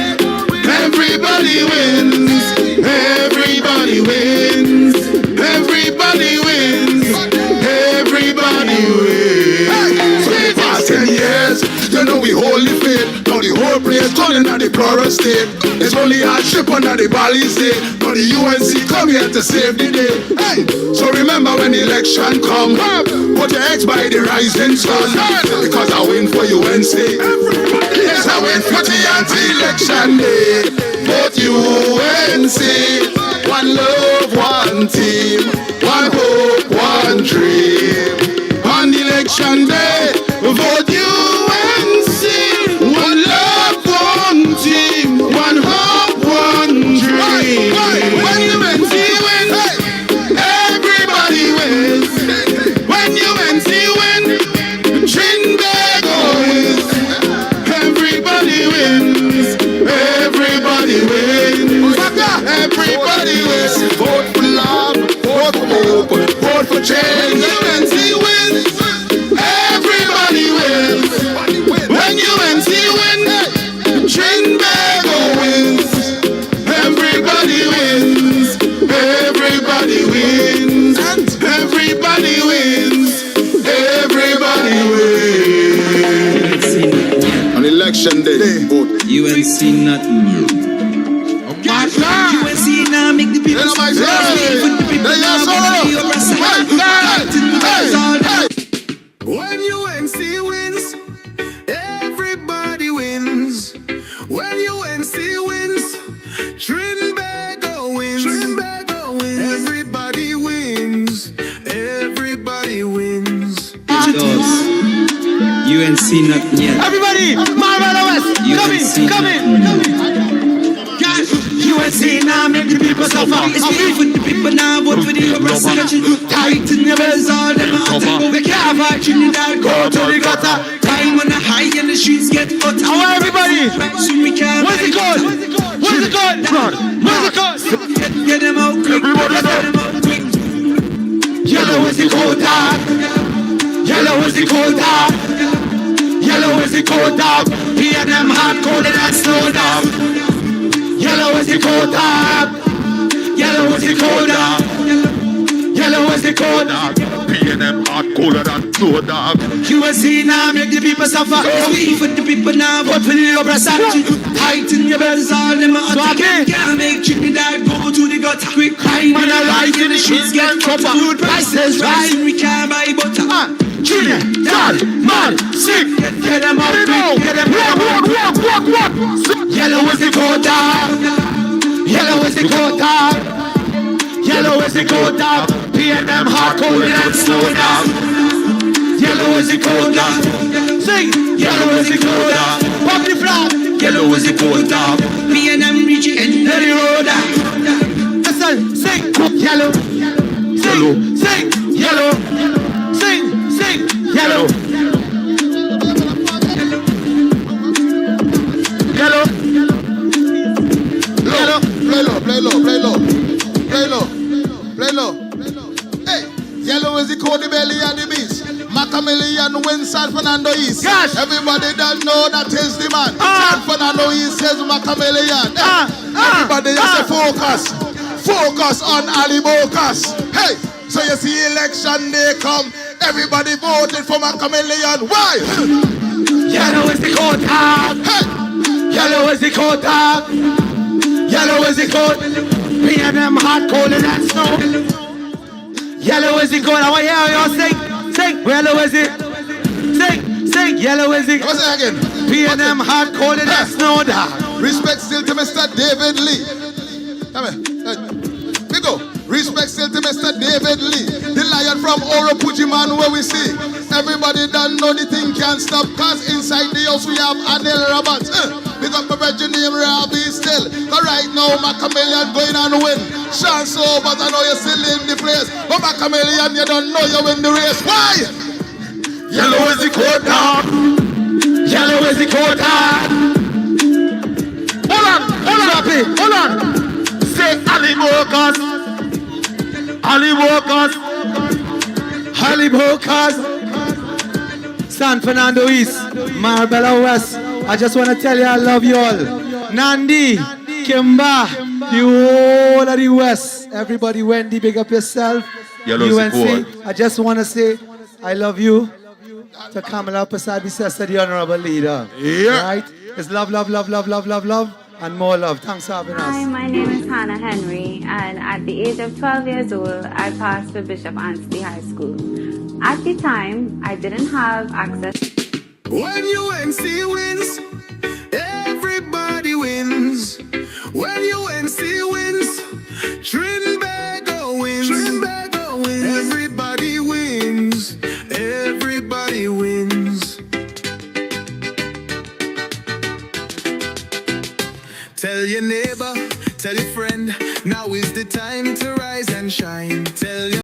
Everybody wins. Everybody wins. Everybody wins. Everybody wins. Past 10 years, you know we hold the faith. Now the whole place turning at the chorus state. It's only hardship under the valley state. But the UNC come here to save the day. Hey, so remember when the election come, put your X by the rising sun. Because I win for UNC. Yes, I win for the anti-election day. Vote UNC. One love, one team. One hope, one dream. On election day, vote UNC. One love, one team. One hope, one dream. When UNC wins, everybody wins. When UNC wins, Trinbago wins. Everybody wins. Everybody wins. Everybody wins. Vote for love, vote for hope, vote for change. UNC wins. Everybody wins. When UNC wins, Trinbago wins. Everybody wins. Everybody wins. Everybody wins. Everybody wins. On election day, vote. UNC not UNC now make the people When UNC wins, everybody wins. When UNC wins, Trinbago wins. Everybody wins. Everybody wins. UNC not yet. Everybody, Marabella West, come in. UNC now make the people suffer. It's me for the people now, vote for the oppressor. Tighten your bells, all them out. We can't fight Trinidad, go to the gutter. Time on the high and the streets get hotter. How are everybody? Soon we can't. Where's it going? Where's it going? Where's it going? Get them out quick. Yellow is the cold dog. Yellow is the cold dog. Yellow is the cold dog. P&M hard coded and slow down. Yellow is the cold dog. Yellow is the cold dog. Yellow is the cold dog. P&M hard colder than slow dog. UNC now make the people suffer. We for the people now, vote for the oppressor. Tighten your bells, all them out. Can't make Trinidad go to the gutter. Quick crime and a rise in the streets get proper. Food prices rise, we can't buy butter. Trinidad, man, sick. Get them out quick, get them out. Walk. Yellow is the cold dog. Yellow is the cold dog. Yellow is the cold dog. P&M hard coded and slow down. Yellow is the cold dog. Sing. Yellow is the cold dog. Pop the flag. Yellow is the cold dog. P&M reach it in the road. Listen, sing. Yellow. Sing. Yellow. Sing. Yellow. Play low. Hey, yellow is the Cody Belly and the beast. Macamillion wins San Fernando East. Gosh. Everybody don't know that is the man. San Fernando East says Macamillion. Everybody just say focus on Ali Bocas. Hey, so you see election day come. Everybody voted for my chameleon. Why? Yellow is the coat dog. Yellow is the coat dog. Yellow is the coat. Me and them hot cold in that snow. Yellow is the coat. I want to hear y'all sing. Sing. Yellow is it. Sing. Sing. Yellow is it. What's that again? Me and them hot cold in that snow dog. Respect still to Mr. David Lee. Come here. We go. Respect still to Mr. David Lee. The lion from Oropujiman where we see. Everybody done know the thing can't stop. Cause inside the house we have Anil Roberts. We got my virgin name Robbie still. Cause right now my chameleon going on win. Sean so but I know you're still in the place. But my chameleon you don't know you win the race. Why? Yellow is the coat dog. Yellow is the coat dog. Hold on. Hold on. Say Ali Walkers. Ali Walkers. Ali Walkers. San Fernando East. Marabella West. I just want to tell you I love you all. Nandi, Kimba, the whole of the West. Everybody, Wendy, big up yourself. UNC. I just want to say I love you. To Kamala Prasad, sister, the honorable leader. Yeah. Right? It's love, and more love. Thanks for having us. Hi, my name is Hannah Henry, and at the age of 12 years old, I passed for Bishop Anstey High School. At the time, I didn't have access. When UNC wins, everybody wins. When UNC wins, Trinbago wins. Everybody wins. Everybody wins. Tell your neighbor, tell your friend, now is the time to rise and shine. Tell your